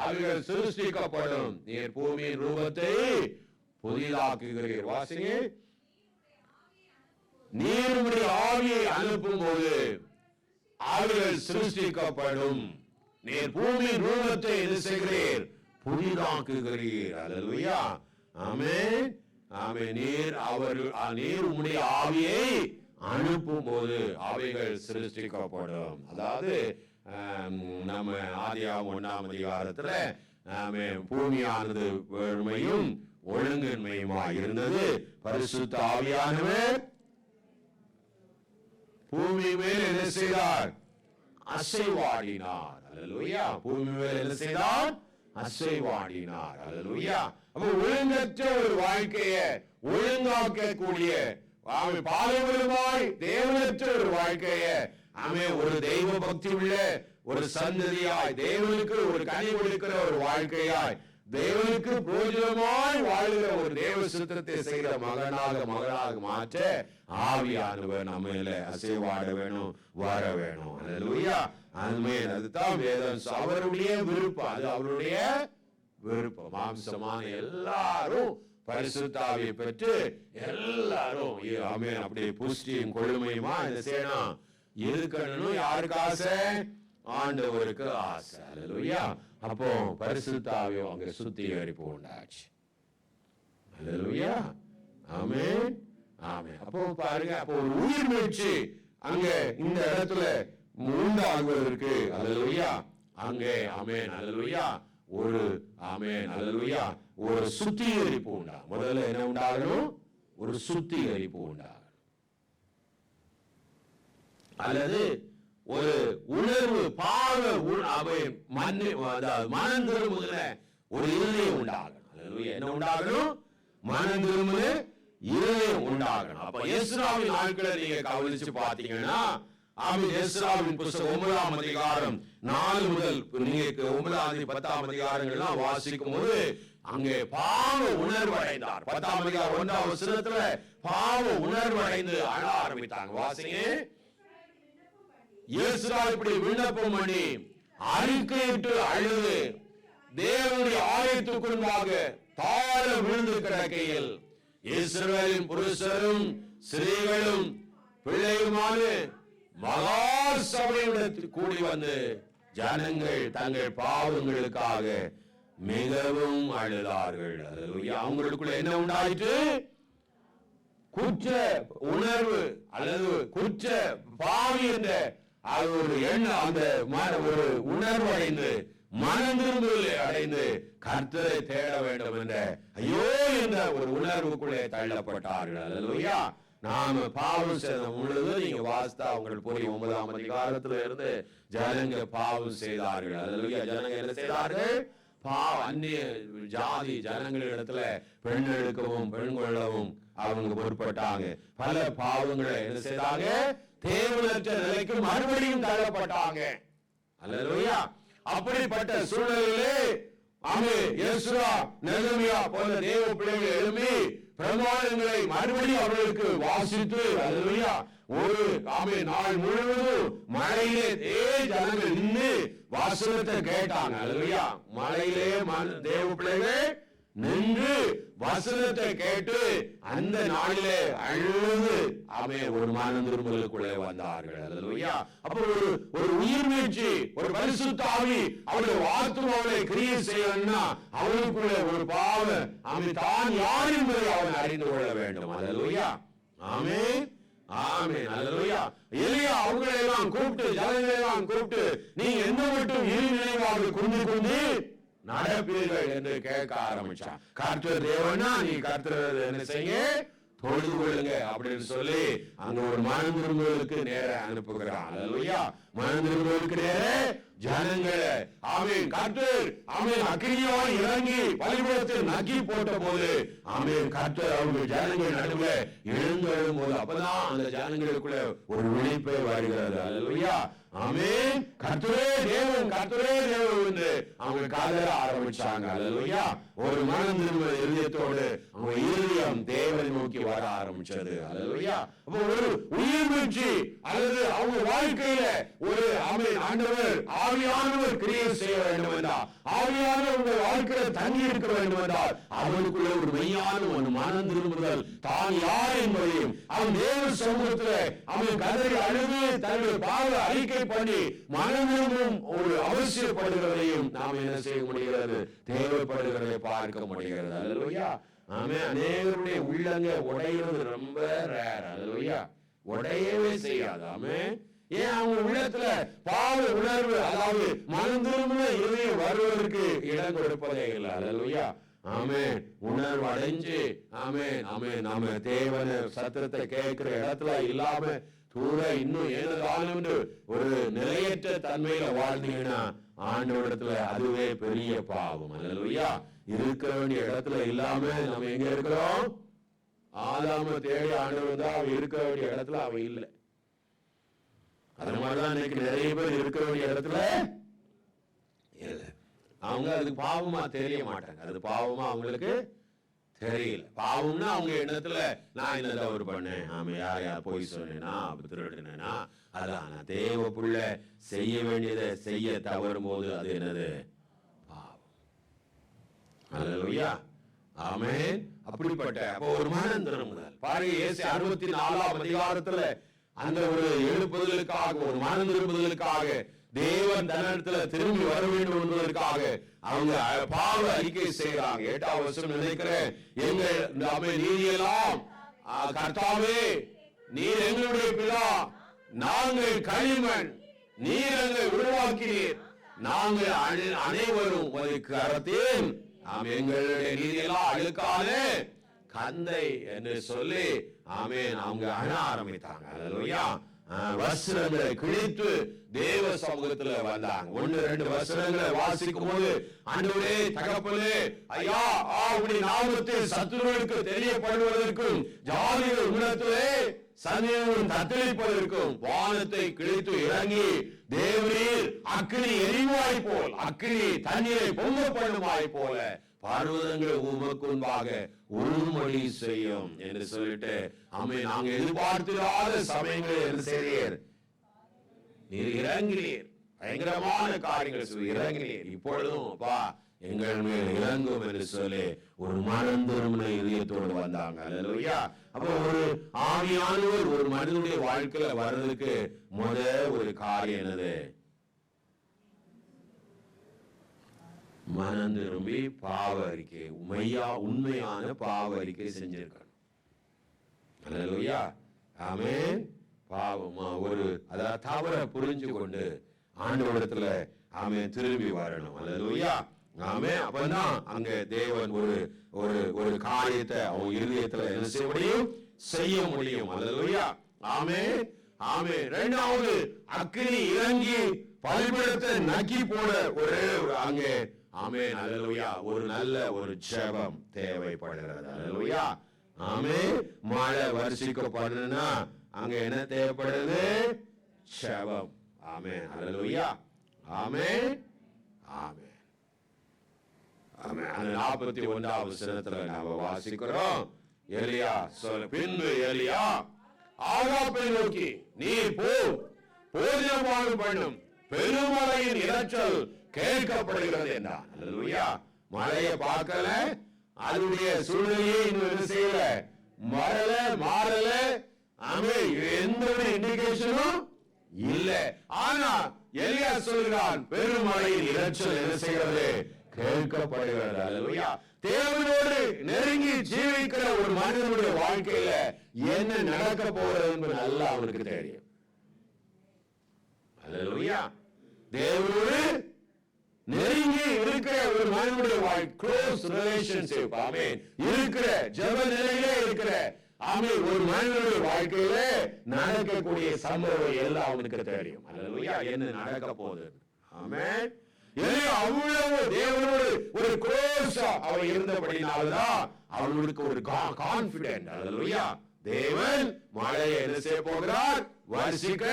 அவைகள் சிருஷ்டிக்கப்படும். நீர் பூமியின் ரூபத்தை புதிதாக்குகிறீர். வாசிங்க. நீர் உம்முடைய ஆவியை அனுப்பும் போது அவைகள் சிருஷ்டிக்கப்படும். நீர் பூமியின் ரூபத்தை என்ன செய்கிறீர்? புதிதாக்குகிறீர். அல்லேலூயா. ஆமென். ஆமென். நீர் உம்முடைய ஆவியை அனுப்பும் போது அவைகள் சிருஷ்டிக்கப்படும். அதாவது நம்ம ஆதியாகமம் 1ஆம் அதிகாரத்துல பூமியானது வெறுமையும் ஒழுங்கின்மையுமா இருந்தது. பரிசுத்த ஆவியானவர் பூமி மேல் என்ன செய்தார்? அசைவாடினார். அல்லேலூயா. பூமி மேல் என்ன செய்தார்? அசைவாடினார். அல்லேலூயா. அப்ப ஒழுங்கற்ற ஒரு வாழ்க்கையை ஒழுங்காக்கக்கூடிய பாரம்பரியமாய் தேவனற்ற ஒரு வாழ்க்கையை ஒரு தெய்வ பக்தி உள்ள ஒரு சந்ததியாய், தேவனுக்கு ஒரு கனி கொடுக்கிற ஒரு வாழ்க்கையாய், தேவனுக்கு பிரயோஜனமாய் வாழ்கிற ஒரு தேவ சித்தத்தை செய்கிற மகனாக மாற்ற ஆவியானவர் நம்மள அசைவாட வேணும், வர வேணும். அல்லேலூயா. ஆமென். அதுதான் வேதம். அவருடைய விருப்பம், அது அவருடைய விருப்பம். மாம்சமான எல்லாரும் பரிசுத்த ஆவியை பெற்று எல்லாரும் ஆமென் அப்படி புஷ்டியும் கொழுமையுமா இந்த செய்யணும், இருக்கணும். யாருக்கு ஆசை? ஆண்டவருக்கு ஆசை. அல்லேலூயா. அப்போ பரிசுத்த ஆவியை அங்க சுத்திகரிப்பு உண்டாச்சு. அல்லேலூயா. ஆமென். ஆமென். அப்போ பாருங்க, அப்போ ஒரு உயிர் மீட்சி அங்க இந்த இடத்துல உண்டாகுவதற்கு அல்லேலூயா அங்கே ஆமென் அல்லேலூயா ஒரு ஆமென் அல்லேலூயா ஒரு சுத்திகரிப்பு உண்டா. முதல்ல என்ன உண்டாகணும்? ஒரு சுத்திகரிப்பு உண்டாகணும். அல்லது ஒரு உணர்வு பாவ மனம் திரும்புகிற ஒரு இருதயம் உண்டாகணும். அல்லேலூயா. என்ன உண்டாகணும்? மனம் திரும்புகிற இருதயம் உண்டாகணும். அப்ப எஸ்ராவின் நாட்களை நீங்க கவனிச்சு பாத்தீங்கன்னா, எஸ்ராவின் புத்தகம் 9ஆம் அதிகாரம் 4 முதல் நீங்க 9ஆம் 10ஆம் அதிகாரங்கள்லாம் வாசிக்கும் போது அங்கே பாவ உணர்வு அடைந்தார். 10ஆம் அதிகாரம் 1ஆம் வசனத்துல பாவ உணர்வு அடைந்து அழ ஆரம்பித்தாங்க. வாசிங்க. எஸ்ரால் இப்படி விண்ணப்பம் பண்ணி அறிக்கையிட்டு அழுது தேவனுடைய ஆலயத்துக்குள்ளாக தாழ விழுந்து கிடக்கையில் இஸ்ரவேலின் புருஷரும் ஸ்திரீகளும் பிள்ளையுமான மகா சபையுடன் கூடி வந்து ஜனங்கள் தங்கள் பாவங்களுக்காக மிகவும் அழுதார்கள். அவங்களுக்குள்ள என்ன உண்டாயிற்று? குற்ற உணர்வு அல்லது குற்ற பாவி என்ற ஒரு எண்ணம், அந்த ஒரு உணர்வு அடைந்து மனம் திரும்புதலை அடைந்து கர்த்தரை தேட வேண்டும் என்ற ஐயோ என்ற ஒரு உணர்வுக்குள்ளே தள்ளப்பட்டார்கள். அல்லேலூயா. நாம பாவம் செய்த பொழுது நீங்க வாசித்தா உங்களுக்கு புரியும். 9ஆம் அதிகாரத்துல இருந்து ஜனங்க பாவம் செய்தார்கள். அல்லேலூயா. ஜனங்க என்ன செய்தார்கள்? அந்நிய ஜாதி ஜனங்களிடத்துல பெண் எடுக்கவும் பெண் கொள்ளவும் அவங்க பொறுப்பட்டாங்க. பல பாவங்களை என்ன செய்தாங்க? தேவனற்ற நிலைக்கு மறுபடியும் தள்ளப்பட்டாங்க. அல்லேலூயா. அப்படிப்பட்ட சூழலிலே எஸ்ரா, நெகமியா போன்ற தேவ பிள்ளைகள் எழுப்பி பிரமாணங்களை மறுபடியும் அவர்களுக்கு வாசித்து, அல்லேலூயா, ஒரு நாள் முழுவதும் மழையிலே ஜனங்கள் நின்று வசனத்தை கேட்டாங்க. அல்லேலூயா, மழையிலே தேவ பிள்ளைகள் நின்று வசனத்தை கேட்டு அந்த நாளிலே அழுது ஒரு மனம் திரும்பலுக்குள்ளே வந்தார்கள். அல்லேலூயா. அப்போ ஒரு உயிர் மீட்சி, ஒரு பரிசுத்த ஆவி அவருடைய ஆத்துமாவை கிரியை செய்யணும்னா அவனுக்குள்ள ஒரு பாவம் தான் யார் என்பதை அவன் அறிந்து கொள்ள வேண்டும். அல்லேலூயா. ஆமென். ஆமென். அல்லேலூயா. எலியா அவங்களை எல்லாம் கூப்பிட்டு, ஜனங்களை எல்லாம் கூப்பிட்டு, நீ என்ன மட்டும் இரு நினைவாக குந்தி நடப்பீர்கள் என்று கேட்க ஆரம்பிச்சான். கர்த்தர் தேவனா, நீ கர்த்தர் என்ன செய்ய தொழுது கொள்ளுங்க அப்படின்னு சொல்லி அங்க ஒரு மனம் திரும்புவதற்கு நேர அனுப்புகிறான். அல்லேலூயா. மனம் திரும்புவதற்கு நேர ஜனங்களை கர்த்தர் அக்கினியாய் இறங்கி பலிபீடத்தில் நக்கி போட்ட போது கர்த்தர் அவங்க ஜனங்கள் நடுவில் எழுந்தெழும் போது அப்பதான் அந்த ஜனங்களுக்குள்ள ஒரு விழிப்பை வருகிறது. அல்லேலூயா. ஆமென். கர்த்தரே தேவன், கர்த்தரே தேவன் என்று அவங்க காதல ஆரம்பிச்சாங்க. அல்லேலூயா. ஒரு மனம் திரும்ப இதயத்தோடு அவங்க இதயம் தேவனை நோக்கி வர ஆரம்பிச்சது. அல்லேலூயா. அப்போ ஒரு உயிர் மீட்சி அல்லது அவங்க வாழ்க்கையில ஒரு ஆண்டவர் ஆவியானவர் கிரியை செய்ய வேண்டும் என்றால், ஆவியானவர் உங்கள் வாழ்க்கையில தங்கி இருக்க வேண்டும் என்றால் அவனுக்குள்ள ஒரு மெய்யான ஒரு மனம் திரும்புதல், தான் யார் என்பதையும் அவன் தேவ சமூகத்தில் அவன் கதறி அழுது தன்னுடைய பாவ அறிக்கை பண்ணி மனம் திரும்பும் ஒரு அவசியப்படுகிறதையும் நாம் என்ன செய்ய முடிகிறது, தேவைப்படுகிறதை பார்க்க முடிகிறது. அல்லேலூயா. அநேகருடைய உள்ளங்க உடையிறது ரொம்ப ரேர். அல்லேலூயா. உடையவே செய்யாது. ஆமென். ஏன் அவங்க உள்ளத்துல பாவ உணர்வு, அதாவது மனம் திரும்பின இதயம் வருவதற்கு இடம் கொடுப்பதே இல்லை. அல்லேலூயா. ஆமென். உணர்வு அடைஞ்சு நாம தேவன சத்தத்தை கேட்கிற இடத்துல இல்லாம தூர இன்னும் ஏனதாலும் ஒரு நிலையற்ற தன்மையில வாழ்ந்தீங்கன்னா ஆண்டவரிடத்துல அதுவே பெரிய பாவம். அல்லேலூயா. இருக்க வேண்டிய இடத்துல இல்லாம நம்ம எங்க இருக்கிறோம்? ஆதாம தேடி ஆண்டவர் தான் அவன் இருக்க வேண்டிய இடத்துல அவன் இல்லை. அது மாதிரிதான் இன்னைக்கு நிறைய பேர் இருக்க வேண்டிய இடத்துல இல்ல. அவங்க அதுக்கு பாவமா தெரிய மாட்டாங்க. அது பாவமா அவங்களுக்கு தெரியல. பாவம்னா அவங்க எண்ணத்துல நான் என்ன தவறு பண்ணேன், யாரையா போய் சொன்னேனா, திருடினா, அதான் நான் தேவ புள்ள செய்ய வேண்டியதை செய்ய தவறும் போது அது என்னது? பாவம். அல்லேலூயா. ஆமென். அப்படிப்பட்ட அப்போ ஒரு மனம் திரும்புதல் பாருங்க. இயேசு 64ஆம் அதிகாரத்துல அந்த ஒரு எழுப்புதலுக்காக, ஒரு மனம் திரும்புதலுக்காக தேவன் தன்னிடத்துல திரும்பி வர வேண்டும் என்பதற்காக அவங்க பாவ அறிக்கை செய்யறாங்க. 8ஆம் வசனம் நினைக்கிறேன், எங்கள் நீதியெல்லாம் கர்த்தாவே நீர் எங்களுடைய பிதா, நாங்கள் களிமண், நீர் எங்களை உருவாக்கினீர், நாங்கள் அனைவரும் கரத்தேன், எங்களுடைய நீதியெல்லாம் அழுக்கான கந்தை என்று சொல்லி அவங்க அழ ஆரம்பித்தாங்க. அல்லேலூயா. வசனங்களை கிழித்து தேவ சமூகத்துல வந்தாங்க. 1-2 வசனங்களை வாசிக்கும் போது, ஆண்டவரே தகப்பனே, ஐயா உம்முடைய நாமத்தை சத்துருவுக்கு தெரியப்படுவதற்கும் ஜாதிகள் உள்ளத்திலே சந்தேகம் தத்தளிப்பதற்கும் வானத்தை கிழித்து இறங்கி தேவரீர் அக்கினி எரிவாய் போல், அக்கினி தண்ணீரை பொங்க பண்ணுவாய் போல பர்வதங்கள் உமக்கு முன்பாக உருமொழி செய்யும் என்று சொல்லிட்டு நாங்க எதிர்பார்த்திராத சமயங்கள் என்ன செய்றீர்? நீர் இறங்கினீர், பயங்கரமான காரியங்கள் இறங்கினீர், இப்பொழுதும் அப்பா எங்கள் மேல் இறங்கும் என்று சொல்லி ஒரு மனம் திரும்பின இதயத்தோடு வந்தாங்க. அல்லேலூயா. அப்போ ஒரு ஆவியானவர் ஒரு மனிதனுடைய வாழ்க்கையில வர்றதுக்கு ஒரு காரியம் என்னது? மனம் திரும்பி பாவ அறிக்கை, உண்மையான பாவ அறிக்கை செஞ்சிருக்கணும். அல்லேலூயா. ஆமென். பாவமா ஒரு அதாவது தவற புரிஞ்சு கொண்டு ஆண்டவரிடத்துல திரும்பி வரணும். அல்லேலூயா. ஆமென். அப்பதான் அங்க தேவன் ஒரு காரியத்தை அவங்க இருதயத்துல என்ன செய்ய முடியும்? செய்ய முடியும். அல்லேலூயா. ஆமென். ஆமென். இரண்டாவது, அக்கினி இறங்கி பலிபீடத்தை நக்கி போட அங்கே ஆமென். அல்லேலூயா. ஒரு நல்ல ஒரு ஜெபம் தேவைப்படுகிறது. அல்லேலூயா. ஆமென். மழை வருஷிக்கப்படணும்னா அங்க என்ன தேவைப்படுது? ஜெபம். ஆமென். அல்லேலூயா. ஆமென். ஆமென். 41வது வசனத்துல நாம வாசிக்கிறோம். எலியா பின்பு எலியா ஆகாபை நோக்கி, நீ போ, போஜனபானம் பண்ணும், பெருமழையின் இரைச்சல் கேட்கப்படுகிறது என்றான். அல்லேலூயா. மழையை பார்க்கல, அதனுடைய சூழ்நிலையை இன்னும் செய்யல, மாறல. எந்த ஒரு இண்டிகேஷனும் இல்ல. ஆனா எலியா சொல்கிறான், பெருமழையின் இரைச்சல் என்ன செய்கிறது? கேட்கப்படுகிறது. அல்லேலூயா. தேவனோடு நெருங்கி ஜீவிக்கிற ஒரு மனிதனுடைய வாழ்க்கையில என்ன நடக்க போகிறது என்பது நல்லா அவனுக்கு தெரியும். அல்லேலூயா. தேவனோடு நெருங்கி இருக்கிற ஒரு மனிதனுடைய வாழ்க்கை, க்ளோஸ் ரிலேஷன்ஷிப், ஆமென், இருக்கிற ஜெப நிலையிலே இருக்கிற ஒரு மனிதனுடைய வாழ்க்கையில நடக்கக்கூடிய சம்பவம் எல்லாம் அவனுக்கு தெரியும். அல்லேலூயா. என்ன நடக்க போகுது? ஆமென். அவ்வளவு தேவனோடு ஒரு க்ளோஸா அவன் இருந்தபடினால்தான் அவனுக்கு ஒரு கான்பிடென்ட். அல்லேலூயா. தேவன் மழையை என்ன செய்ய போகிறார்? வர்ஷிக்க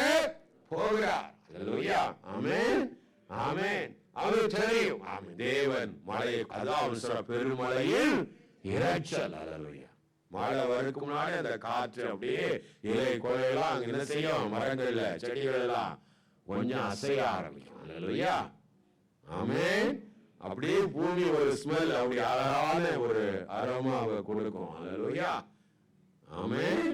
போகிறார். அல்லேலூயா. ஆமென், ஆமென். அவனுக்கு தெரியும், தேவன் மழையை, அதான் அவன் சொல்ற பெருமழையில் இரைச்சல். அல்லேலூயா. மழை வரதுக்கு முன்னாடி அந்த காற்று அப்படியே இலை கொலையெல்லாம் அங்க என்ன செய்யும்? மரங்கள்ல செடிகள் எல்லாம் கொஞ்சம் அசைய ஆரம்பிக்கும். அல்லேலூயா. ஆமென். அப்படியே பூமி ஒரு ஸ்மெல், அப்படி அழகான ஒரு அரோமாவை கொடுக்கும். அல்லேலூயா. ஆமென்,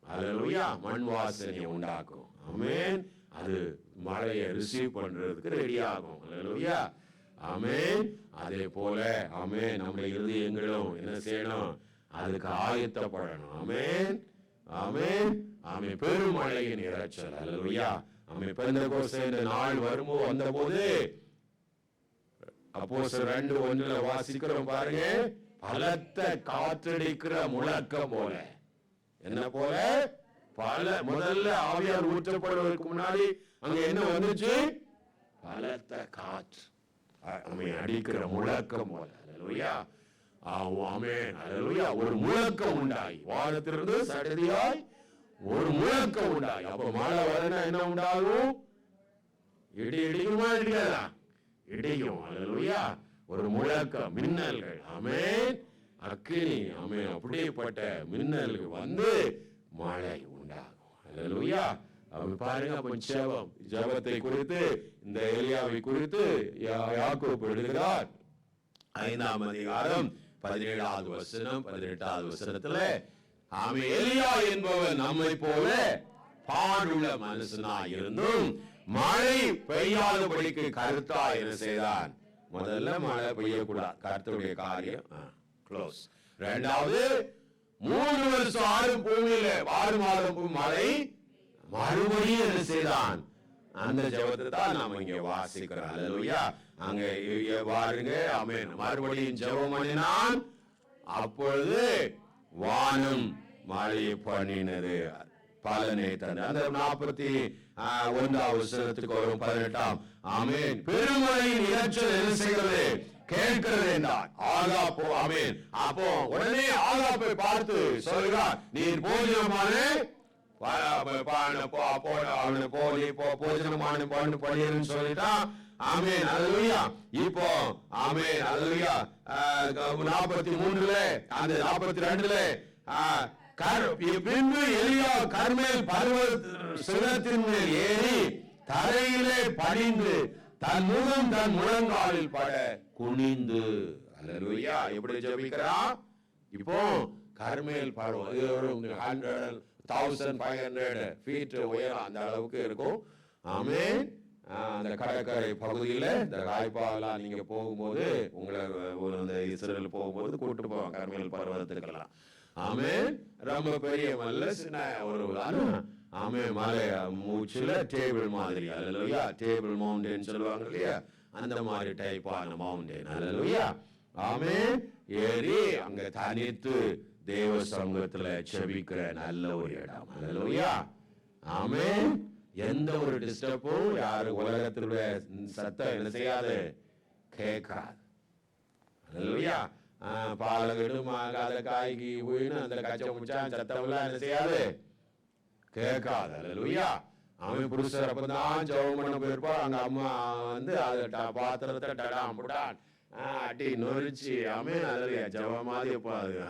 அல்லேலூயா. மண் வாசனையை உண்டாக்கும். ஆமென். அது மழையை ரிசீவ் பண்றதுக்கு ரெடி ஆகும். அல்லேலூயா. ஆமென். அதே போல ஆமென், நம்முடைய இருதயங்களும் என்ன செய்யணும்? அதுக்கு ஆயத்தப்படணும். ஆமென், ஆமென், ஆமென். பெருமழையின் இரைச்சல். அல்லேலூயா. ஆமென். பெந்தெகோஸ்தே நாள் வந்தபோது அப்போஸ்தலர் 2:1 வாசிக்கிறோம் பாருங்க. பலத்த காற்றடிக்கிற முழக்கம் போல. என்ன போல? முதல்ல ஆவியார் ஊற்றப்படுவதற்கு முன்னாடி அங்க என்ன வந்துச்சு? பலத்த காற்று அடிக்கிற முழக்கம் போல. அல்லேலூயா. ஆமென், அல்லேலூயா. ஒரு முழக்கம் உண்டாகி, வானத்திலிருந்து சடதியாய் ஒரு முழக்கம் உண்டாகி. அப்ப மழை வரனா என்ன உண்டாகும்? இடி இடிக்குமா? இடிக்காதா? இடியும். அல்லேலூயா. ஒரு முழக்கம், மின்னல்கள். ஆமென். அக்கினி. ஆமென். அப்படிப்பட்ட மின்னல்கள் வந்து மழை உண்டாகும். அல்லேலூயா. பாருங்க. அப்ப ஜெபத்தை குறித்து, இந்த எலியாவை குறித்து யாக்கோபு எழுதுகிறார். 5ஆம் அதிகாரம் 17வது வசனம் 18வது வசனத்துல, எலியா என்பவன் நம்மை போல பாடுள்ள மனுஷனாய் இருந்தும் மழை பெய்யாதபடிக்கு கருத்தா என்ன செய்தான்? முதல்ல மழை பெய்யக்கூடாது, கர்த்தருடைய காரியம் க்ளோஸ். இரண்டாவது, 3 வருஷம் 6 பூமியில 6 மாதம் மழை மறுபடியும் என்ன செய்தான்? அந்த ஜெபத்தை தான் நாம இங்க வாசிக்கிறோம். அல்லேலூயா. அங்க பாருங்க. ஆமென். மறுபடியும் ஜெபம் பண்ணினான், அப்பொழுது வானம் மழை பண்ணினது, பலனை தந்தது. அந்த 41வது வசனத்துக்கு வரும் 18ஆம். ஆமென். பெருமழையின் இரைச்சல் என்ன செய்கிறது? கேட்கிறது என்றார். ஆகாப்பு. ஆமென். அப்போ உடனே ஆகாப்பை பார்த்து சொல்கிறார், நீர் போஜனமான சொல்லிட்டான். ஆமென், அல்லேலூயா. இப்போ ஆமென், அல்லேலூயா. 43 அந்த 42 பின்பு எலியா கர்மேல் பர்வத சிகரத்தின் மேல் ஏறி தரையிலே பணிந்து தன் முகம் தன் முழங்காலில் பட குனிந்து. அல்லேலூயா. எப்படி ஜெபிக்கிறான்? இப்போ கர்மேல் பர்வதம் 1500 ஃபீட் உயரம், அந்த அளவுக்கு இருக்கும். ஆமென். அந்த கடற்கரை பகுதியில இந்த ராய்பாலாம் நீங்க போகும்போது, உங்களை இந்த இஸ்ரேல் போகும்போது கூட்டு போவாங்க கர்மேல் பர்வதத்துக்கெல்லாம். ஆமென். ரொம்ப பெரிய மலை, சின்ன ஒரு ஆமென் மலை மூச்சுல டேபிள் மாதிரி. அல்லேலூயா. டேபிள் மவுண்டன் சொல்லுவாங்க இல்லையா, அந்த மாதிரி டைப்பான மவுண்டன். அல்லேலூயா. ஆமென். ஏறி அங்க தனித்து தேவ சமூகத்துல செபிக்கிற நல்ல ஒரு இடம். அல்லேலூயா. ஆமென். எந்த ஒரு டிஸ்டர்பும் யாரு உலகத்தினுடைய சத்தம் என்ன செய்யாது? கேட்காது. அல்லேலூயா. பாலகடு மாகாத காய்கி வீணு அந்த கச்ச முச்சான் சத்தம் எல்லாம் என்ன செய்யாது? கேட்காது. அல்லேலூயா. அவன் புருஷர் அப்பதான் ஜெபம் பண்ண போயிருப்பா. அங்க அம்மா வந்து அதை பாத்திரத்தை டடாம் புடான் அட்டி நொறிச்சு ஆமென் அல்லேலூயா ஜெப மாதிரி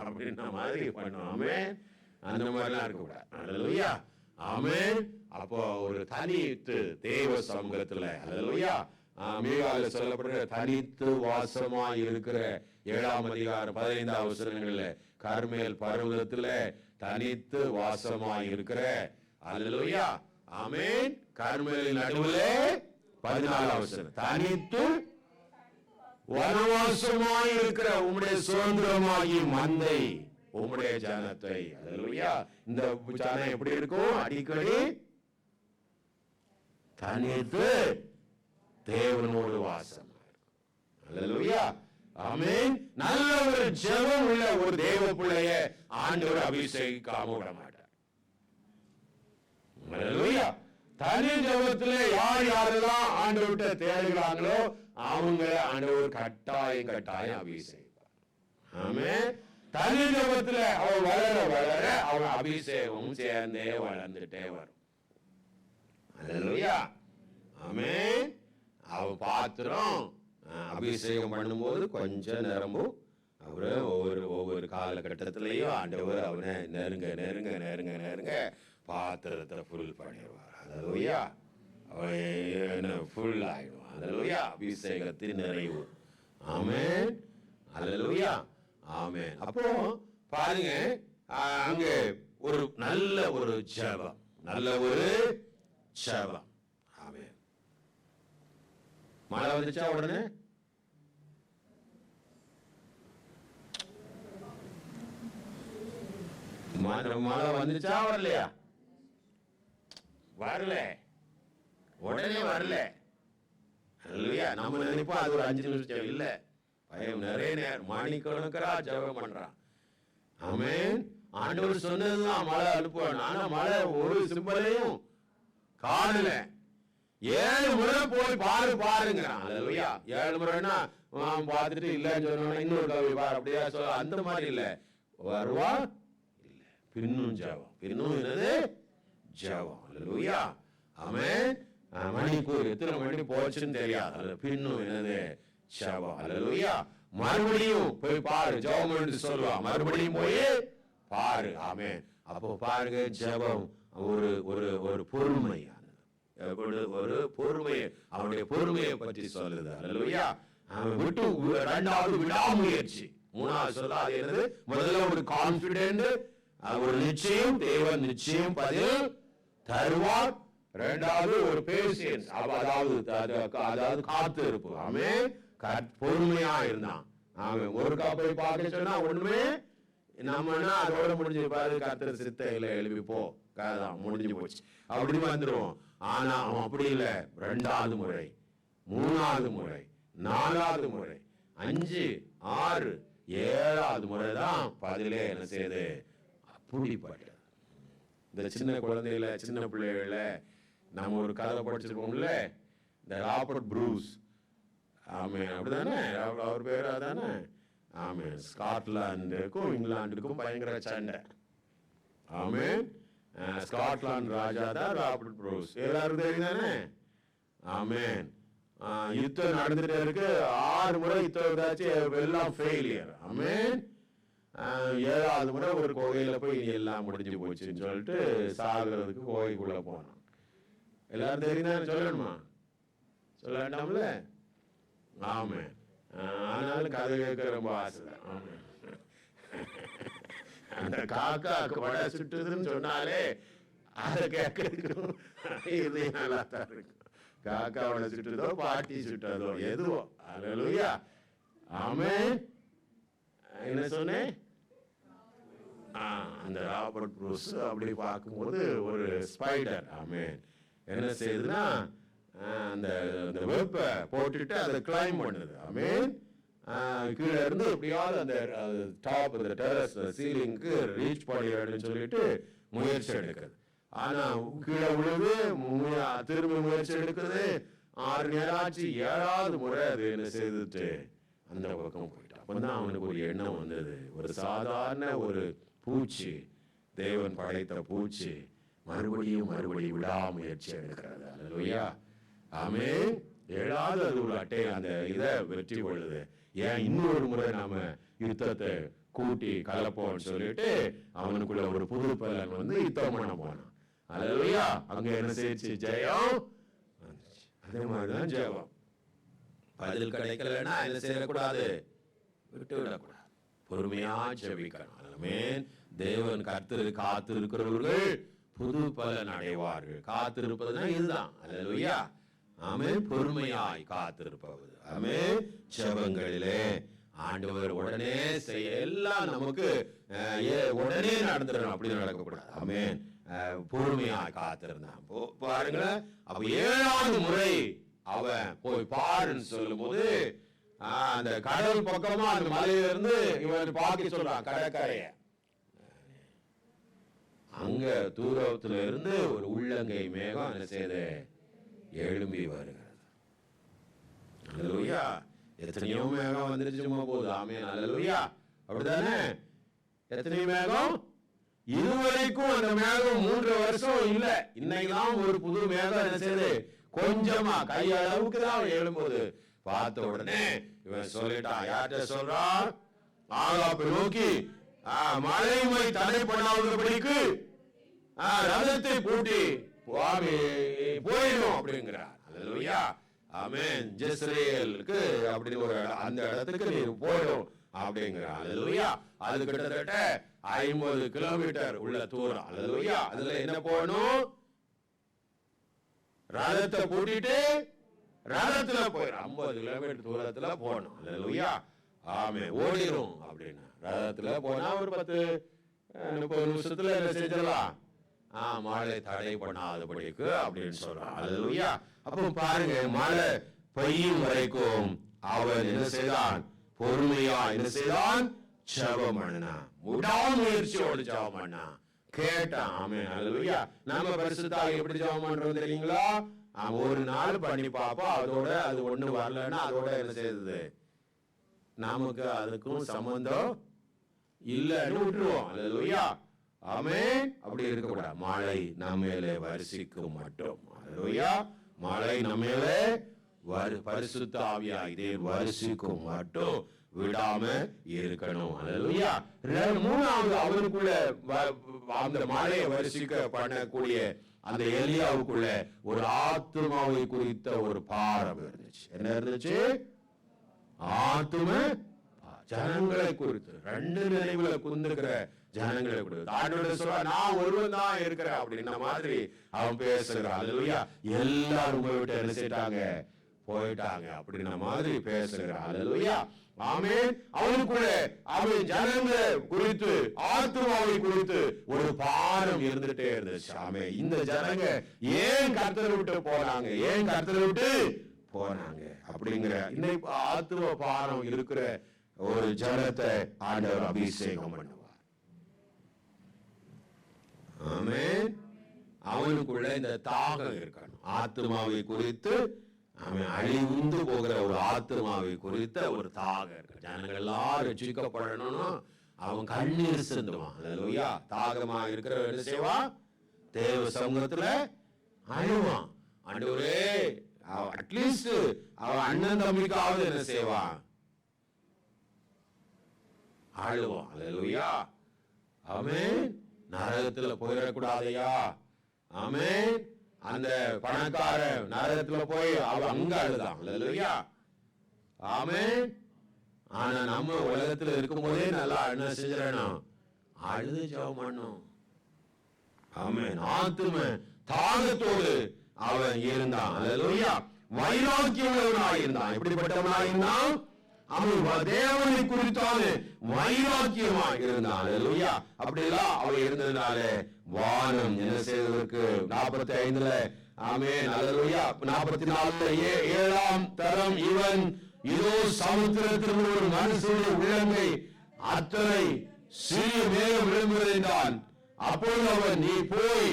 அப்படின்ற மாதிரி பண்ணுவோம் ஆமென். அந்த மாதிரிலாம் இருக்கக்கூடாது. அல்லேலூயா ஆமென். அப்போ ஒரு தனித்து தேவ சமூகத்துல அல்லேலூயா மீகால சொல்லப்படுற தனித்து வாசமா இருக்கிற 7ஆம் அதிகாரம் 15ஆம் வசனங்கள்ல கர்மேல் பர்வதத்துல தனித்து வாசமா இருக்கிற அல்லேலூயா ஆமென். கர்மேலின் நடுவுல 14ஆம் வசனம் தனித்து வனவாசமாய் இருக்கிற உம்முடைய சுதந்திரமாகி மந்தை உம்முடைய ஜனத்தை அல்லேலூயா. இந்த ஜனம் எப்படி இருக்கும்? அடிக்கடி தனித்து தேவனோடு வாசம் அல்லேலூயா ஆமென். நல்ல ஒரு ஜெபம் உள்ள ஒரு தேவ பிள்ளைய ஆண்டவர் அபிஷேகிக்காம விட மாட்டார். அல்லேலூயா. தனி ஜெபத்துல யார் யாரெல்லாம் ஆண்டவர்கிட்ட தேடுகிறாங்களோ அவங்கள ஆண்டவர் கட்டாயம் அபிஷேகிப்பார். ஆமென். தனி ஜெபத்துல அவன் வளர வளர அவன் அபிஷேகம் சேர்ந்தே வளர்ந்துட்டே வரும். அல்லேலூயா ஆமென். அவன் பாத்திரம் அபிஷேகம் பண்ணும்போது கொஞ்சம் நிரம்பும். அவரு ஒவ்வொரு காலகட்டத்திலையும் ஆண்டவர் அவனை நெருங்க நெருங்க நெருங்க நெருங்க பாத்திரத்தை ஃபுல் பண்ணிடுவார். அல்லேலூயா அவன் ஃபுல் ஆயிடுவான். அல்லேலூயா அபிஷேகத்தின் நிறைவு. ஆமென் அல்லேலூயா ஆமென். அப்போ பாருங்க அங்க ஒரு நல்ல ஒரு ஜெபம், நல்ல ஒரு ஜெபம். ஆமென். மழை வந்துச்சா உடனே மழை வந்துச்சா வரலையா? வரல, உடனே வரல. அல்லேலூயா. நம்ம நினைப்போம் அது ஒரு 5 நிமிஷம் இல்ல, பயம் நிறைய நேரம் மணிக்கணக்கா ஜெபம் பண்றான். ஆமென். ஆண்டவர் சொன்னதுதான் மழை அனுப்புவான். ஆனா மழை ஒரு சிம்பலையும் காணல. 7 முறை போய் பாருங்கிறான். அல்லேலூயா. 7 முறைன்னா பார்த்துட்டு இல்லன்னு சொன்னா இன்னொரு கவி பாரு அப்படியே சொல்ல, அந்த மாதிரி இல்ல. வருவா இல்ல, பின்னும் ஜெபம், பின்னும் என்னது ஜெபம். அல்லேலூயா ஆமென். மணிக்கு எத்தனை மணி போச்சுன்னு தெரியாது, பின்னும் என்னது ஜெபம். அல்லேலூயா. மறுபடியும் போய் பாரு ஜெபம் என்று சொல்லுவா, மறுபடியும் போய் பாரு. ஆமென். அப்போ பாருங்க ஜெபம் ஒரு ஒரு ஒரு பொறுமையானது, ஒரு பொறுமையை, அவனுடைய பொறுமையை பற்றி சொல்லுது. அல்லேலூயா. அவன் விட்டு 2வது விடாமுயற்சி, 3வது சொல்லாது என்னது, முதல்ல ஒரு கான்பிடென்ட், ஒரு நிச்சயம், தேவன் நிச்சயம் பதில் தருவார். 2வது ஒரு பேசியன்ஸ், அதாவது காத்து இருப்பு. ஆமென். பொறுமையா இருந்தான். அவன் ஒரு போய் பார்க்க சொன்னா ஒண்ணுமே நம்மனா அதோட முடிஞ்சு பாரு, கர்த்தர் சித்தையில எழுப்பி போ, முடிஞ்சு போச்சு அப்படி வந்துருவோம். ஆனா அவன் அப்படி இல்ல. 2வது முறை, 3வது முறை, 4வது முறை, 5, 6, 7வது முறைதான் பதிலே என்ன செய்யுது. அப்படிப்பட்ட இந்த சின்ன குழந்தைகள, சின்ன பிள்ளைகள நம்ம ஒரு கதை படிச்சிருக்கோம்ல, இந்த ராபர்ட் ப்ரூஸ். ஆமென். அப்படிதானே அவர் பேர்? அதானே. ஆமென். ஸ்காட்லாண்டுக்கும் இங்கிலாந்துக்கும் பயங்கர சண்டை. ஆமென். ஸ்காட்லாந்து ராஜா தான் ராபர்ட் ப்ரூஸ், எல்லாருக்கும் தெரியுதானே. ஆமென். யுத்தம் நடந்துட்டே இருக்கு. 6 முறை யுத்தம் ஏதாச்சு, எல்லாம் ஃபெயிலியர். ஆமென். 7வது முறை ஒரு கோகையில போய் எல்லாம் முடிஞ்சு போச்சுன்னு சொல்லிட்டு சாகிறதுக்கு கோகைக்குள்ள போனான். எல்லாரும் தெரியுதானே? சொல்லணுமா? சொல்ல வேண்டாம்ல? ஆமென். ஆனாலும் கதை கேட்க ரொம்ப ஆசைதான். ஆமென். அந்த காக்காக்கு வடை சுட்டுதுன்னு சொன்னாலே அதை கேட்கறதுக்கும் இது நல்லா தான் இருக்கும். காக்கா வடை சுட்டுதோ பாட்டி சுட்டதோ எதுவோ. அல்லேலூயா ஆமென். என்ன சொன்னேன்? அந்த ராபர்ட் ப்ரூஸ் அப்படி பார்க்கும்போது ஒரு ஸ்பைடர் ஆமென் என்ன செய்யுதுன்னா, அந்த வெப்பை போட்டுட்டு அதை கிளைம் பண்ணுது. ஆமென். கீழே இருந்து எப்படியாவது அந்த டாப், அந்த டெரஸ் சீலிங்க்கு ரீச் பண்ணிடுன்னு சொல்லிட்டு முயற்சி எடுக்குது. ஆனா கீழே விழுது, திரும்ப முயற்சி எடுக்குது. 6 நேரம் ஆச்சு. 7வது முறை அது என்ன செய்துட்டு அந்த பக்கம் போயிட்டான். அப்பதான் அவனுக்கு ஒரு எண்ணம் வந்தது, ஒரு சாதாரண ஒரு பூச்சி, தேவன் படைத்த பூச்சி மறுபடியும் விடாமுயற்சி எடுக்கிறது. அல்லேலூயா ஆமென். 7வது அது ஒரு அட்டை அந்த இதை வெற்றி கொள்ளுது. ஏன் இன்னொரு முறை நாம யுத்தத்தை கூட்டி கலப்போம்னு சொல்லிட்டு அவனுக்குள்ள ஒரு புது பலன் வந்து யுத்தம் பண்ண போனான். அல்லேலூயா. அங்க என்ன செய்ச்சு? ஜெயம். அதே மாதிரிதான் ஜெயம். பதில் கிடைக்கலன்னா என்ன செய்யக்கூடாது? விட்டு விடக்கூடாது. பொறுமையா ஜெபிக்கணும். ஆமென். தேவன் கர்த்தர் காத்து இருக்கிறவர்கள் புது பலன் அடைவார்கள். காத்திருப்பதுனா இதுதான். அல்லேலூயா. ஆமென். பொறுமையாய் காத்திருப்பது. ஆமென். ஜெபங்களிலே ஆண்டவர் உடனே செய்ய எல்லாம் நமக்கு உடனே நடந்துடணும், அப்படி நடக்கக்கூடாது. ஆமென். பொறுமையாய் காத்திருந்தான். பாருங்க, அப்ப 7வது முறை அவன் போய் பாருன்னு சொல்லும் போது அந்த கடல் பக்கமா அந்த மலையில இருந்து இவன் பாக்கி சொல்றான் கடற்கரைய. அங்க தூரத்துல இருந்து ஒரு உள்ளங்கை மேகம் என்ன செய்து எழும்பி வருகிறது. அல்லேலூயா. எத்தனையோ மேகம் வந்துருச்சுமா போகுது. ஆமென். அல்லேலூயா. அப்படிதானே? எத்தனையோ மேகம் இதுவரைக்கும் அந்த மேகம் 3 வருஷம் இல்ல. இன்னைக்குதான் ஒரு புது மேகம் என்ன செய்யுது? கொஞ்சமா கை அளவுக்கு தான் எழும்போது பார்த்த உடனே இவன் சொல்லிட்டான். யார்கிட்ட சொல்றான்? ஆகாப்பை நோக்கி மழைமை தடை பண்ணாதபடிக்கு ரதத்தை பூட்டி போயிடும் அப்படிங்கிறார். அல்லேலூயா. ஆமென். ஜெஸ்ரேலுக்கு அப்படி ஒரு அந்த இடத்துக்கு நீ போயிடும் அப்படிங்கிறார். அல்லேலூயா. அது கிட்டத்தட்ட 50 கிலோமீட்டர் உள்ள தூரம். அல்லேலூயா. அதுல என்ன போகணும்? ரதத்தை பூட்டிட்டு ரதத்துல போயிடும். 50 கிலோமீட்டர் தூரத்துல போகணும். அல்லேலூயா. ஆமென். ஓடிரும் அப்படின்னு ரதத்துல போனா ஒரு 10-30 நிமிஷத்துல என்ன செஞ்சிடலாம்? மழை தடை பண்ணாதபடிக்கு அப்படின்னு சொல்றான். அல்லேலூயா. அப்போ பாருங்க, மழை பெய்யும் வரைக்கும் அவன் என்ன செய்தான்? பொறுமையா என்ன செய்தான்? ஜெபம் பண்ணான். முயற்சியோடு ஜெபம் பண்ணான். கேட்டான். ஆமென். அல்லேலூயா. நம்ம பரிசுத்தாக எப்படி ஜெபம் பண்றோம் தெரியுங்களா? ஒரு நாள் பண்ணி பார்ப்போம். அதோட அது ஒண்ணு வரலன்னா அதோட என்ன செய்யுது? நமக்கு அதுக்கும் சம்பந்தம் இல்லன்னு விட்டுருவோம். அல்லேலூயா. ஆமென். அப்படி இருக்கக்கூடாது. மழை நம்மேலே வருஷிக்கும் மட்டும். அல்லேலூயா. மழை நம்மேலே பரிசுத்த ஆவியாகிய வருஷிக்கும் மட்டும் விடாம இருக்கணும். அல்லேலூயா. 3வது அவனுக்குள்ள அந்த மழையை வருஷிக்க பண்ணக்கூடிய அந்த எலியாவுக்குள்ள ஒரு ஆத்துமாவை குறித்த ஒரு பாரம் இருந்துச்சு. என்ன இருந்துச்சு? ஆத்தும ஜனங்களை குறித்து 2 நினைவுல குந்திருக்கிற ஜனங்களை குறித்து ஆண்டவர் சொல்றா, நான் ஒருவன் தான் இருக்கிறேன் அப்படின்ற மாதிரி அவன் பேசுகிறான். அல்லேலூயா. எல்லாரும் உங்களை விட்டு என்ன செய்தாங்க? போயிட்டாங்க அப்படின்ற மாதிரி பேசுகிறான். அல்லேலூயா. ஆமென். அவனுக்குள்ள அவன் ஜனங்களை குறித்து ஆத்துமாவை குறித்து ஒரு பாரம் இருந்துட்டே இருந்துச்சு. ஆமென். இந்த ஜனங்க ஏன் கர்த்தரை விட்டு போனாங்க? ஏன் கர்த்தரை விட்டு போனாங்க அப்படிங்கிற இன்னைக்கு ஆத்தும பாரம் இருக்கிற ஒரு ஜனத்தை ஆண்டவர் அபிஷேகம் பண்ணுவார். ஆமென். அவனுக்குள்ள இந்த தாகம் இருக்கணும். ஆத்துமாவை குறித்து அவன் அழிவுந்து போகிற ஒரு ஆத்துமாவை குறித்த ஒரு தாகம் இருக்கு. ஜனங்கள் எல்லாரும் ரட்சிக்கப்படணும்னு அவன் கண்ணீர் சிந்துவான். அல்லேலூயா. தாகமா இருக்கிற என்ன செய்வான்? தேவ சமூகத்துல அழுவான். ஆண்டவரே, அட்லீஸ்ட் அவன் அண்ணன் தம்பிக்காவது என்ன செய்வான்? அழுவான். அல்லேலூயா. ஆமென். நரகத்துல போயிடக்கூடாதையா? ஆமென். அந்த பணக்கார நரகத்துல போய் அவன் அங்க அழுதான். அல்லேலூயா. ஆமென். ஆனா நம்ம உலகத்துல இருக்கும் போதே நல்லா என்ன செஞ்சிடணும்? அழுது ஜெபம் பண்ணணும். ஆமென். ஆத்தும தாகத்தோடு அவன் இருந்தான். அல்லேலூயா. வைராக்கியமாய் இருந்தான். எப்படிப்பட்டவனாய் இருந்தான்? அவன் தேவனை குறித்தான வைராக்கியமாக இருந்தான். அல்லேலூயா. அப்படியெல்லாம் அவன் இருந்ததுனால வானம் என்ன செய்வதற்கு 45ல ஆமென். அல்லேலூயா. 44ல 7ஆம் தரம் இவன் இதோ சமுத்திரத்தில் ஒரு மனுஷனுடைய உள்ளங்கை அத்தனை சிறிய மேகம் விழும்புகிறான். அப்பொழுது அவன், நீ போய்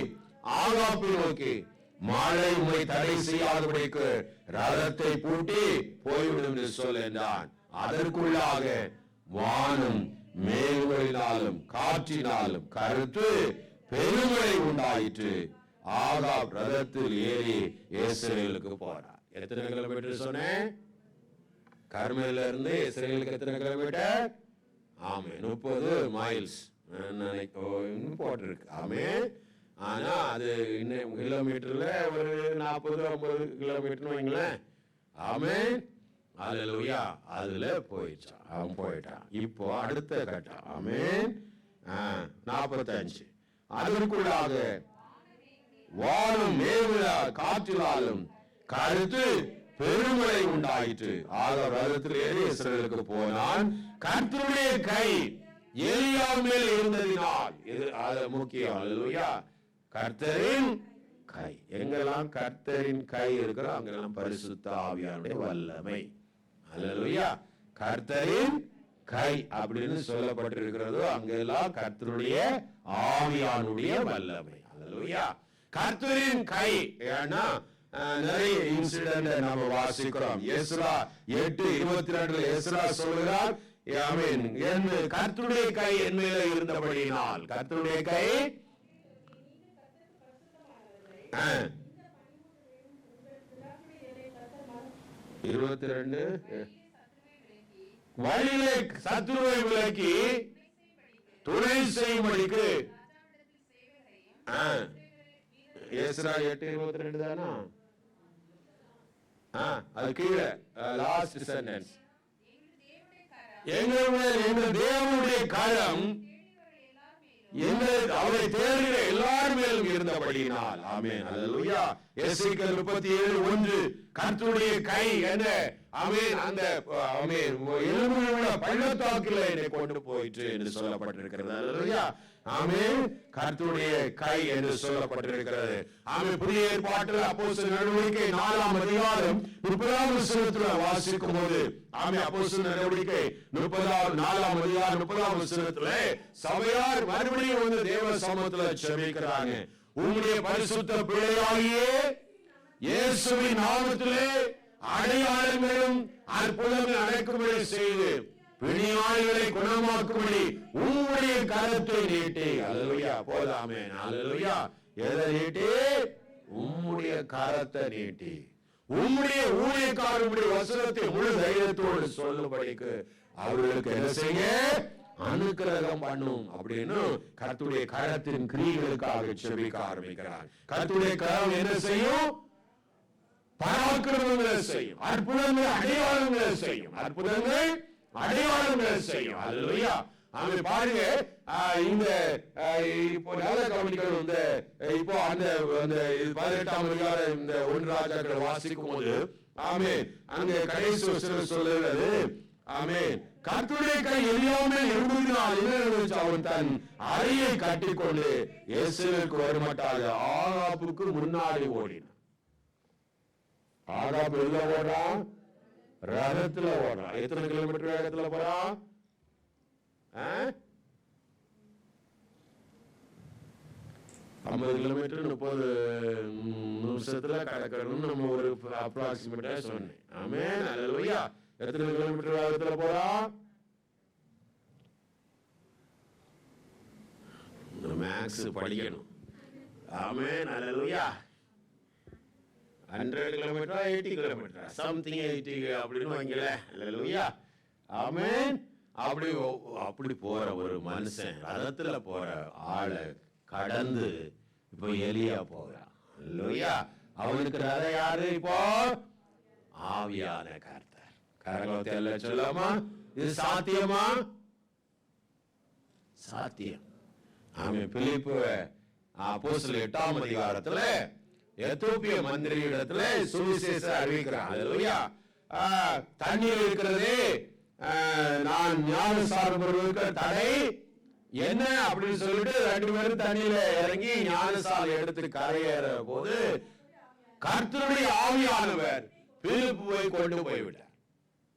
ஆகாப்பை நோக்கி மழை உம்மை தடை செய்யாதபடிக்கு ரதத்தை பூட்டி போய்விடும் என்று சொல் என்றான். அதற்குள்ளாக வானம் மேகங்களினாலும் காற்றினாலும் கருத்து பெருமழை உண்டாயிற்று. ஆகாப் ரதத்தில் ஏறி இஸ்ரவேலுக்கு போனார். எத்தனை கிலோமீட்டர் சொன்னேன்? கர்மேல இருந்து இஸ்ரேலுக்கு எத்தனை கிலோமீட்டர்? ஆமே 30 மைல்ஸ் போட்டிருக்கு. ஆமே. ஆனா அது இன்னும் கிலோமீட்டர்ல ஒரு 40-50 கிலோமீட்டர்னு வைங்களேன். ஆமே. அல்லேலூயா. அதுல போயிட்டான், அவன் போயிட்டான். இப்போ அடுத்த கட்டம். ஆமே. 45 அதற்குள்ளாக வானம் மேவிலா காற்றிலாலும் கருத்து பெருமழை உண்டாயிற்று. ஆக ரதத்தில் ஏறி இஸ்ரவேலுக்கு போனான். கர்த்தருடைய கை எலியா மேல் இருந்ததினால், இது அது முக்கியம். அல்லேலூயா. கர்த்தரின் கை, எங்கெல்லாம் கர்த்தரின் கை இருக்கிறோ அங்கெல்லாம் பரிசுத்த ஆவியானுடைய வல்லமை. அல்லேலூயா. கர்த்தரின் கை அப்படின்னு சொல்லப்பட்டிருக்கிறதோ அங்கெல்லாம் கர்த்தருடைய ஆவியானுடைய வல்லமை. அல்லேலூயா. கர்த்தரின் கை. ஏன்னா நிறைய இன்சிடென்ட் நம்ம வாசிக்கிறோம். எஸ்ரா 8:22 எஸ்ரா சொல்கிறார், ஆமென், என் கர்த்தருடைய கை என் மேல இருந்தபடியினால். கர்த்தருடைய கை 22 வழியிலே சத்துருவை விலக்கி துணை செய்யும்படிக்கு. எஸ்ரா 8:22 தானா? அது கீழே லாஸ்ட் சென்டென்ஸ். எங்கள் தேவனுடைய கரம் அவரை தேடுகிற எல்லார் மேலும் இருந்தபடியினால். ஆமென். அல்லேலூயா. எசேக்கியேல் 37:1 கர்த்தருடைய கை என்ன? ஆமென். அந்த ஆமென் எலும்புள்ள பள்ளத்தாக்கிலே என்னை கொண்டு போயிற்று என்று சொல்லப்பட்டிருக்கிறது. அல்லேலூயா. ஆமென். கர்த்தருடைய கை என்று சொல்லப்பட்டிருக்கிறது. ஆமென். புதிய ஏற்பாட்டில் அப்போஸ்தலர் நடவடிக்கை 4ஆம் அதிகாரம் 30ஆம் வசனத்தில் வாசிக்கும் போது, ஆமென், அப்போஸ்தலர் நடவடிக்கை 4ஆம் அதிகாரம் 30ஆம் வசனத்தில் சபையார் மறுபடியும் வந்து தேவ சமூகத்தில் ஜெபிக்கிறாங்க. உம்முடைய பரிசுத்த பிள்ளையாகிய இயேசுவின் நாமத்திலே அடையாளங்களும் அற்புதங்கள் நடக்கும்படி செய்து பிணியாளிகளை குணமாக்கும்படி உம்முடைய கரத்தை நீட்டி. அல்லேலூயா. போதாமே. அல்லேலூயா. எதை நீட்டி? உம்முடைய கரத்தை நீட்டி. உம்முடைய ஊழியக்காரருடைய வசனத்தை முழு தைரியத்தோடு சொல்லும்படிக்கு அவர்களுக்கு என்ன செய்ய? அனுக்கிரகம் பண்ணும் அப்படின்னு கர்த்தருடைய கரத்தின் கிரியைகளுக்காக ஜெபிக்க ஆரம்பிக்கிறார். கர்த்தருடைய கரம் என்ன செய்யும்? பராக்கிரமங்களை செய்யும். அற்புதங்கள் அடையாளங்களை செய்யும். அற்புதங்கள் அடையாளங்களை செய்யும். அல்லேலூயா. ஆமென். பாருங்க, இந்த இப்போ நல்ல கவனிக்கணும். இந்த இப்போ அந்த 18ஆம் அதிகாரம் இந்த 1 ராஜாக்கள் வாசிக்கும் போது, ஆமென், அங்க கடைசி வசனம் சொல்லுகிறது, ஆமென், கர்த்தருடைய கை எலியா மேல் இருந்ததினால் என்ன நடந்துச்சு? அவன் தன் அறையை கட்டிக்கொண்டு இயேசுவுக்கு வருமட்டாக ஆகாபுக்கு முன்னாடி ஓடினான். ஆகாபு எதுல ஓடுறான்? ரதத்துல ஓடுறான். எத்தனை கிலோமீட்டர் வேகத்துல போறான்? 50 கிலோமீட்டர் 30 நிமிஷத்துல கடக்கணும்னு நம்ம ஒரு அப்ராக்சிமேட்டா சொன்னேன். ஆமென். அல்லேலூயா. எத்தனை கிலோமீட்டர் வேகத்துல போறான்? மேக்ஸ் படிக்கணும். ஆமென். அல்லேலூயா. 100 கிலோமீட்டரா 80 கிலோமீட்டரா சம்திங் 80 அப்படின்னு வைங்கள. அல்லேலூயா. ஆமென். அப்படி போற ஒரு மனுஷன், ரதத்துல போற ஆளை கடந்து இப்போ எலியா போகிறான். அல்லேலூயா. அவனுக்கு ரதம் யாரு? இப்போ ஆவியான கர்த்தர். கரங்களை எல்லாம் சொல்லாமா? இது சாத்தியமா? சாத்தியம். ஆமென். பிலிப்பு அப்போஸ்தலர் 8ஆம் அதிகாரத்துல எத்தியோப்பிய மந்திரியிடத்துல சுவிசேஷம் அறிவிக்கிறான். அல்லேலூயா. தண்ணீர் இருக்கிறதே, நான் ஞானஸ்நானம் பெறுவதற்கு தடை என்ன அப்படின்னு சொல்லிட்டு 2 பேரும் தண்ணியில இறங்கி ஞானஸ்நானம் எடுத்து கரையேற போது கர்த்தருடைய ஆவியானவர் பிலிப்புவை கொண்டு போய்விட்டார்.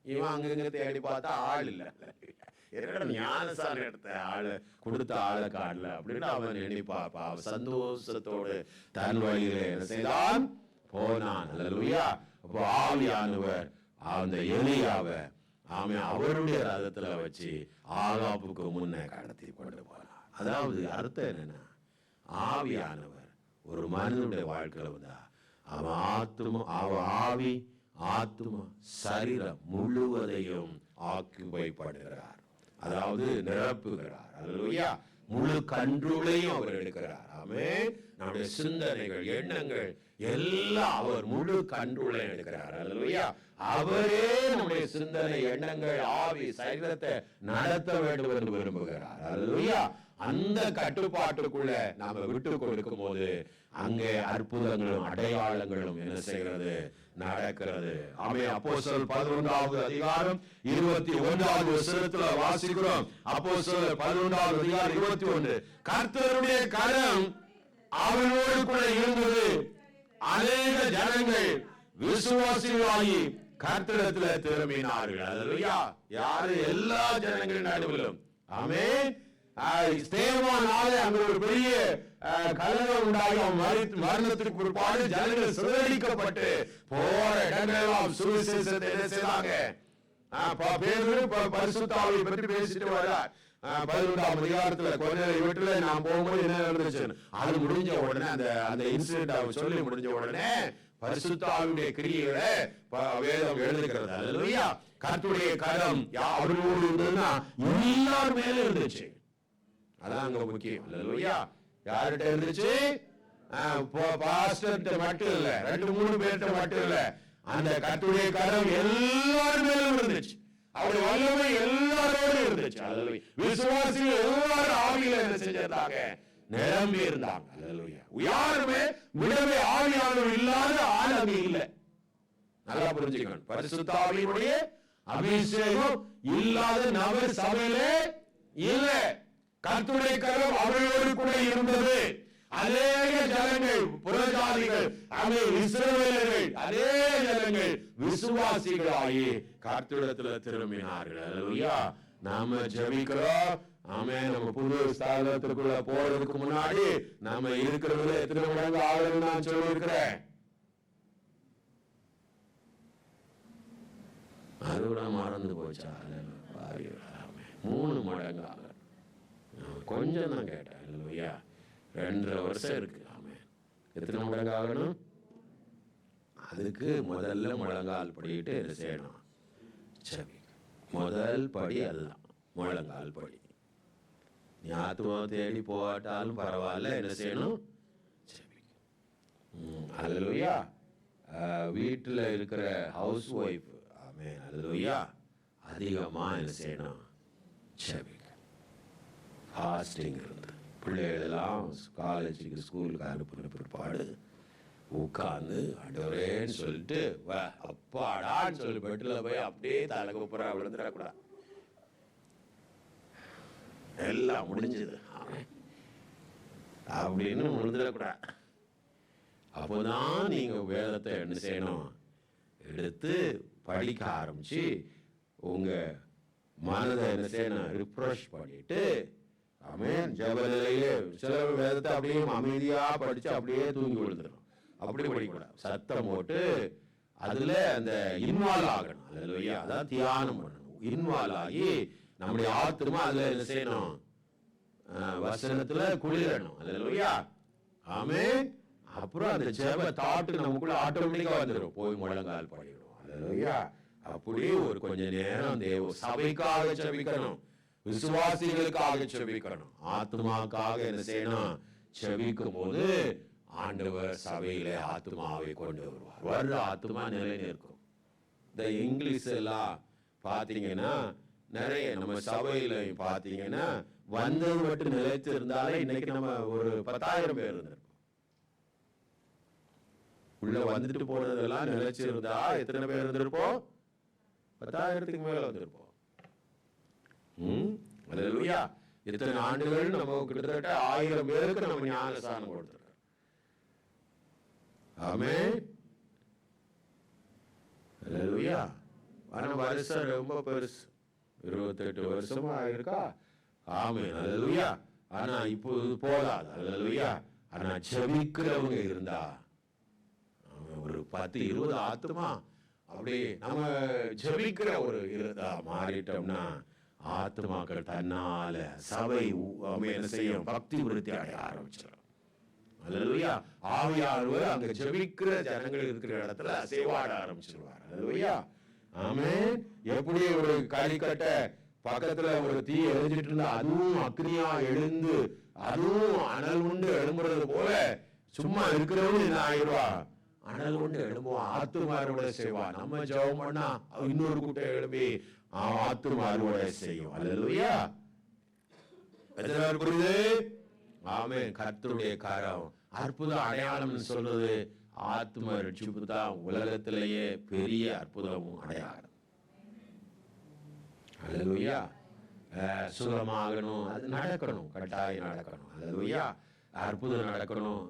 இவன் அங்கங்க தேடி பார்த்தா ஆள் இல்ல. ஞானஸ்நானம் எடுத்த ஆளு கொடுத்த ஆளை காணல அப்படின்னு அவன் எண்ணி பார்ப்பா. சந்தோஷத்தோடு தன் வழியிலே செய்தான் போனான். அல்லேலூயா. அப்போ ஆவியானவர் அந்த எலியாவை அவருடைய ரதத்துல வச்சு ஆகாபுக்கு முன்னே கடத்தி கொண்டு போனார். அதாவது அர்த்தம் என்னன்னா, ஆவியானவர் ஒரு மனிதனுடைய வாழ்க்கையில வந்தா அவன் ஆவி ஆத்துமா சரீரம் முழுவதையும் ஆக்கிவைப்படுகிறார், அதாவது நிரப்புகிறார். அல்லேலூயா. முழு கண்ட்ரோலையும் அவர் எடுக்கிறார். ஆமென். நம்முடைய சிந்தனைகள், எண்ணங்கள் எல்லாம் அவர் முழு கண்ட்ரோலையும் எடுக்கிறார். அல்லேலூயா. அவரே நம்முடைய சிந்தனை, எண்ணங்கள், ஆவி, சரீரத்தை நடத்த வேண்டும் என்று விரும்புகிறார். அல்லேலூயா. அந்த கட்டுப்பாட்டுக்குள்ள நாம விட்டு கொடுக்கும் போது அங்கே அற்புதங்களும் அடையாளங்களும் என்ன செய்கிறது? நடக்கிறது. ஆமென். அப்போஸ்தலர் 11வது அதிகாரம் 21வது வசனத்துல வாசிக்கிறோம். அப்போஸ்தலர் 11வது அதிகாரம் 21. கர்த்தருடைய கரம் அவனோடு கூட இருந்தது, அநேக ஜனங்கள் விசுவாசிகளாகி கர்த்தரிடத்தில் திரும்பினார்கள். அல்லேலூயா. யாரு? எல்லா ஜனங்கள் நடுவிலும். ஆமென். ஸ்தேவானாலே அங்க ஒரு பெரிய கலகம் உண்டாகி மரணத்துக்கு பிற்பாடு ஜனங்கள் சிதறடிக்கப்பட்டு போற இடங்களெல்லாம் சுவிசேஷத்தை என்ன செய்தாங்க? பேதுரு பரிசுத்த ஆவியை பற்றி பேசிட்டு வர்றார். 11ஆம் அதிகாரத்துல கொஞ்ச வீட்டுல நான் போகும்போது என்ன நடந்துச்சு, அது முடிஞ்ச உடனே அந்த இன்சிடென்ட் சொல்லி முடிஞ்ச உடனே பரிசுத்த ஆவியுடைய கிரியைகளை வேதம் எழுதுகிறது. அல்லேலூயா. கர்த்தருடைய கரம் அவர்களோடு இருந்ததுன்னா எல்லார் மேல இருந்துச்சு. அதான் அங்க முக்கியம். அல்லேலூயா. யார்கிட்ட இருந்துச்சு? பாஸ்டர்கிட்ட மட்டும் இல்ல, 2-3 பேர்கிட்ட மட்டும் இல்ல, அந்த கர்த்தருடைய கரம் எல்லார் மேலும் இருந்துச்சு. அவருடைய வல்லமை எல்லாரோடும் இருந்துச்சு. அல்லேலூயா. விசுவாசிகள் எல்லாரும் ஆவியில என்ன செஞ்சாங்க? நிரம்பி இருந்தாங்க. அல்லேலூயா. யாருமே விடவே ஆவியானவர் இல்லாத ஆள் அங்க இல்ல. நல்லா புரிஞ்சுக்கணும். பரிசுத்த ஆவியினுடைய அபிஷேகம் இல்லாத நபர் சபையிலே இல்ல. கர்த்தருடைய கரம் அவர்களோடு கூட இருந்தது. அநேக ஜனங்கள், புறஜாதிகள், இஸ்ரவேலர்கள், அநேக ஜனங்கள் விசுவாசிகளாகி கர்த்தரிடத்துல திரும்பினார்கள். அல்லேலூயா. நாம ஜெபிக்கிறோம். ஆமென். நம்ம புது ஸ்தானத்துக்குள்ள போறதுக்கு முன்னாடி நாம இருக்கிறதுல எத்தனை மடங்கு ஆகணும்னு நான் சொல்லி இருக்கிறேன். அதோட மறந்து போச்சா? 3 மடங்கு ஆக கொஞ்சம் தான் கேட்டேன். அல்லேலூயா. 2.5 வருஷம் இருக்கு. ஆமென். எத்தனை மடங்கு ஆகணும்? அதுக்கு முதல்ல முழங்கால் படிட்டு என்ன செய்யணும்? சரி, முதல் படி அதுதான், முழங்கால் படி. நீ ஆத்துமா தேடி போட்டாலும் பரவாயில்ல, என்ன செய்யணும்? சரி. அல்லேலூயா. வீட்டுல இருக்கிற ஹவுஸ் ஒய்ஃப், ஆமென், அல்லேலூயா, அதிகமா என்ன செய்யணும்? சரி. ஃபாஸ்டிங் இருந்து பிள்ளைகளெல்லாம் காலேஜுக்கு ஸ்கூலுக்கு அனுப்புன பிற்பாடு உட்காந்து ஆண்டவரேன்னு சொல்லிட்டு அப்பாடான்னு சொல்லி பெட்டில் போய் அப்படியே தலைக்குப்புற விழுந்துடக்கூடாது. எல்லாம் முடிஞ்சது அப்படின்னு விழுந்துடக்கூடாது. அப்போதான் நீங்க வேதத்தை என்ன செய்யணும்? எடுத்து படிக்க ஆரம்பிச்சு உங்க மனதை என்ன செய்யணும்? ரிஃப்ரெஷ் பண்ணிட்டு, ஆமென், ஜெப நிலையிலே சில வேதத்தை அப்படியே அமைதியா படிச்சு அப்படியே தூங்கி விழுந்துடும். அப்படி படிக்கூடாது. சத்தம் போட்டு அதுல அந்த இன்வால்வ் ஆகணும். அல்லேலூயா. அதான் தியானம் பண்ணணும். இன்வால்வ் ஆகி நம்முடைய ஆத்துமா அதுல என்ன செய்யணும்? வசனத்துல குளிரணும். அல்லேலூயா. ஆமென். அப்புறம் அந்த ஜெப தாட்டு நமக்குள்ள ஆட்டோமேட்டிக்கா வந்துடும். போய் முழங்கால் படிக்கணும். அல்லேலூயா. அப்படியே ஒரு கொஞ்ச நேரம் தேவ சபைக்காக ஜெபிக்கணும், விசுவாசிகளுக்காக ஜெபிக்கணும், ஆத்மாக்காக என்ன செய்யணும்? ஜெபிக்கும் போது ஆண்டவர் சபையிலே ஆத்மாவை கொண்டு வருவார். வர்ற ஆத்மா நிலை நிற்கும். இந்த இங்கிலீஷ் எல்லாம் பாத்தீங்கன்னா நிறைய நம்ம சபையில பாத்தீங்கன்னா வந்தது மட்டும் நிலைத்து இருந்தாலே இன்னைக்கு நம்ம ஒரு 10,000 பேர் இருந்திருப்போம். உள்ள வந்துட்டு போனதெல்லாம் நிலைச்சு இருந்தா எத்தனை பேர் இருந்திருப்போம்? 10,000க்கு மேல வந்திருப்போம். அல்லேலூயா. இத்தனை ஆண்டுகள் நம்ம கிட்டத்தட்ட 1000 பேருக்கு நம்ம ஞானஸ்நானம் கொடுத்திருக்கோம். ஆமென். அல்லேலூயா. ஆனா வருஷம் ரொம்ப பெருசு, 28 வருஷமா இருக்கா? ஆமென். அல்லேலூயா. ஆனா இப்போ போதாது. அல்லேலூயா. ஆனா ஜெபிக்கிறவங்க இருந்தா ஒரு 10-20 ஆத்துமா அப்படி நம்ம ஜெபிக்கிற ஒரு இருந்தா மாறிட்டோம்னா ஆத்மாக்கள் தன்னால சபை என்ன செய்யும்? பக்தி விருத்தி அடைய ஆரம்பிச்சிடும். அல்லேலூயா. ஆவியானவர் அங்க ஜெபிக்கிற ஜனங்கள் இருக்கிற இடத்துல அசைவாட ஆரம்பிச்சிருவார். அல்லேலூயா. ஆமென். எப்படி ஒரு களிக்கட்டை பக்கத்துல ஒரு தீ எரிஞ்சிட்டு இருந்தா அதுவும் அக்னியா எழுந்து அதுவும் அனல் உண்டு எழும்புறது போல சும்மா இருக்கிறவங்க என்ன ஆயிடுவா, அனல் உண்டு எழும்புவான், ஆத்தும அறுவடை செய்வான். நம்ம ஜெபம் பண்ணா இன்னொரு கூட்டம் எழுப்பி ஆத்தும அறுவடை செய்யும். அல்லேலூயா. புரியுது? ஆமென். கர்த்தருடைய காரம் அற்புத அடையாளம் சொல்றது ஆத்தும ரட்சிப்பு தான் உலகத்திலேயே பெரிய அற்புதமும் அடையாளம். அல்லேலூயா. சுகமாகணும், அது நடக்கணும், கட்டாயம் நடக்கணும். அல்லேலூயா. அற்புதம் நடக்கணும்.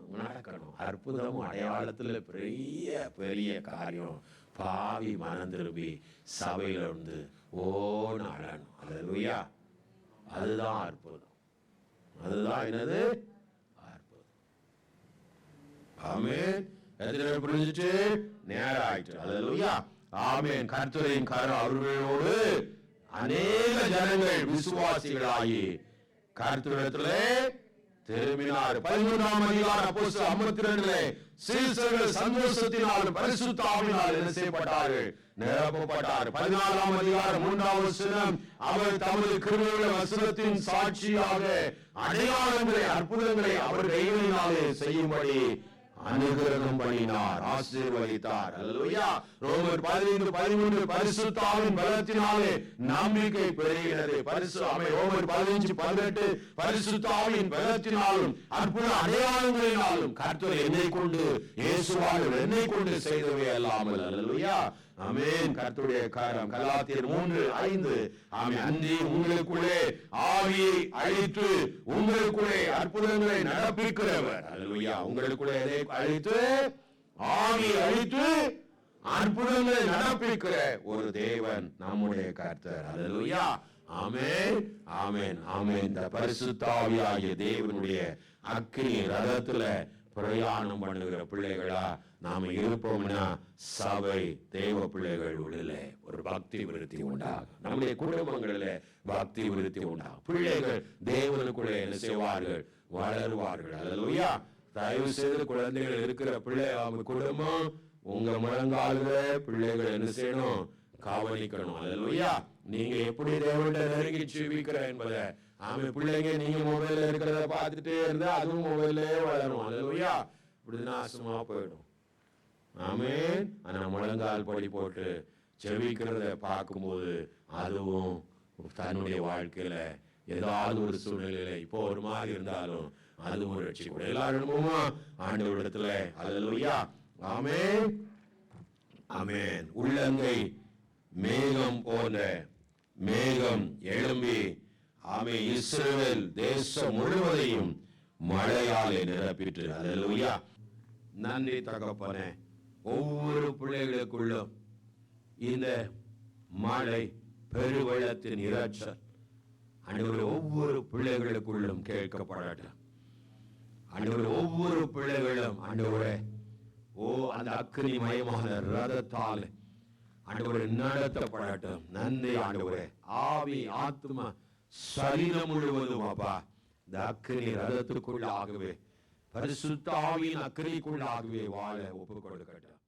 அற்புதமும் அடையாளத்துல பெரிய பெரிய காரியம். பாவி மனம் திரும்பி சபையில இருந்து ஓன்னு அழணும். அல்லேலூயா. அதுதான் அற்புதம். அதுதான் என்னது அற்புதம். ஆமென். எத்தனை பேர் புரிஞ்சுச்சு? நேரம் ஆயிட்டு. அல்லேலூயா. ஆமென். கர்த்தரின் கரம் அவர்களோடு அநேக ஜனங்கள் விசுவாசிகளாகி கர்த்தரிடத்திலே திரும்பினார். 13ஆம் அதிகாரம் அப்போஸ்தலர் 52 சீஷர்கள் சந்தோஷத்தினாலும் பரிசுத்த ஆவியினால் என்ன செய்யப்பட்டார்கள்? நிரப்பப்பட்டார். 14ஆம் அதிகாரம் 3வது வசனம் அவர் தமது கிருபையுள்ள வசனத்தின் சாட்சியாக அடையாளங்களை அற்புதங்களை அவர் கைகளினாலே செய்யும்படி அனுகிரகம் பண்ணினார், ஆசீர்வதித்தார். அல்லேலூயா. ரோமர் 15:13 பரிசுத்த ஆவியின் பலத்தினாலே நம்பிக்கை பெருகினது. ரோமர் 15:18 பரிசுத்த ஆவியின் பலத்தினாலும் அற்புத அடையாளங்களினாலும் கர்த்தர் என்னை கொண்டு இயேசுவால் என்னை கொண்டு செய்தவை அல்லாமல். அல்லேலூயா. ஆமென். கர்த்தருடைய காரம் கலாத்தியர் 3:5 ஆமென். அன்றி உங்களுக்குள்ளே ஆவியை அழித்து உங்களுக்குள்ளே அற்புதங்களை நடப்பிக்கிறவர். அல்லேலூயா. உங்களுக்குள்ளே எதை அழித்து? ஆவியை அழித்து அற்புதங்களை நடப்பிக்கிற ஒரு தேவன் நம்முடைய கர்த்தர். அல்லேலூயா. ஆமென். ஆமென். ஆமென். இந்த பரிசுத்த ஆவியாகிய தேவனுடைய அக்கினி ரதத்துல பிரயாணம் பண்ணுகிற பிள்ளைகளா நாம இருப்போம்னா சபை தேவ பிள்ளைகள் உள்ள ஒரு பக்தி விருத்தி உண்டாகும். நம்முடைய குடும்பங்களில பக்தி விருத்தி உண்டாகும். பிள்ளைகள் தேவனுக்குள்ளே என்ன செய்வார்கள்? வளருவார்கள். அல்லேலூயா. தயவு செய்து குழந்தைகள் இருக்கிற பிள்ளை அவங்க குடும்பம் உங்க முழங்கால பிள்ளைகள் என்ன செய்யணும்? கவனிக்கணும். அல்லேலூயா. நீங்க எப்படி தேவனுடைய நெருங்கி ஜீவிக்கிற என்பதை ஆமே பிள்ளைங்க நீங்க மொபைல்ல இருக்கிறத பார்த்துட்டே இருந்தா அதுவும் மொபைல்லே வளரும். அல்லேலூயா. இப்படி நாசமா போயிடும். ஆமென். ஆனா முழங்கால் படி போட்டு செவிக்கிறத பார்க்கும்போது அதுவும் தன்னுடைய வாழ்க்கையில ஏதாவது ஒரு சூழ்நிலையில இப்போ ஒரு மாதிரி இருந்தாலும் அதுவும் ரட்சிக்கும். எல்லாரும் ஆண்டவரிடத்துல. அல்லேலூயா. ஆமென். ஆமென். உள்ளங்கை மேகம் போன்ற மேகம் எழும்பி ஆமே இஸ்ரவேல் தேசம் முழுவதையும் மழையாலே நிரப்பிட்டு. அல்லேலூயா. நன்றி தகப்பனே. ஒவ்வொரு பிள்ளைகளுக்குள்ளும் இந்த மழை பெருவெள்ளத்தின் இரைச்சல் ஆண்டவரே ஒவ்வொரு பிள்ளைகளுக்குள்ளும் கேட்கப்படட்டும். ஆண்டவரே ஒவ்வொரு பிள்ளைகளும் ஆண்டவரே அந்த அக்கினி மயமான ரதத்தால் ஆண்டவரே நடத்தப்படட்டும். நன்றி ஆண்டவரே. ஆவி ஆத்மா சரீரம் முழுவதும் அப்பா இந்த அக்கினி ரதத்துக்குள்ளாகவே பரிசுத்த ஆவியின் அக்கினிக்குள்ளாகவே வாழ ஒப்புக் கொடுக்கட்டும்.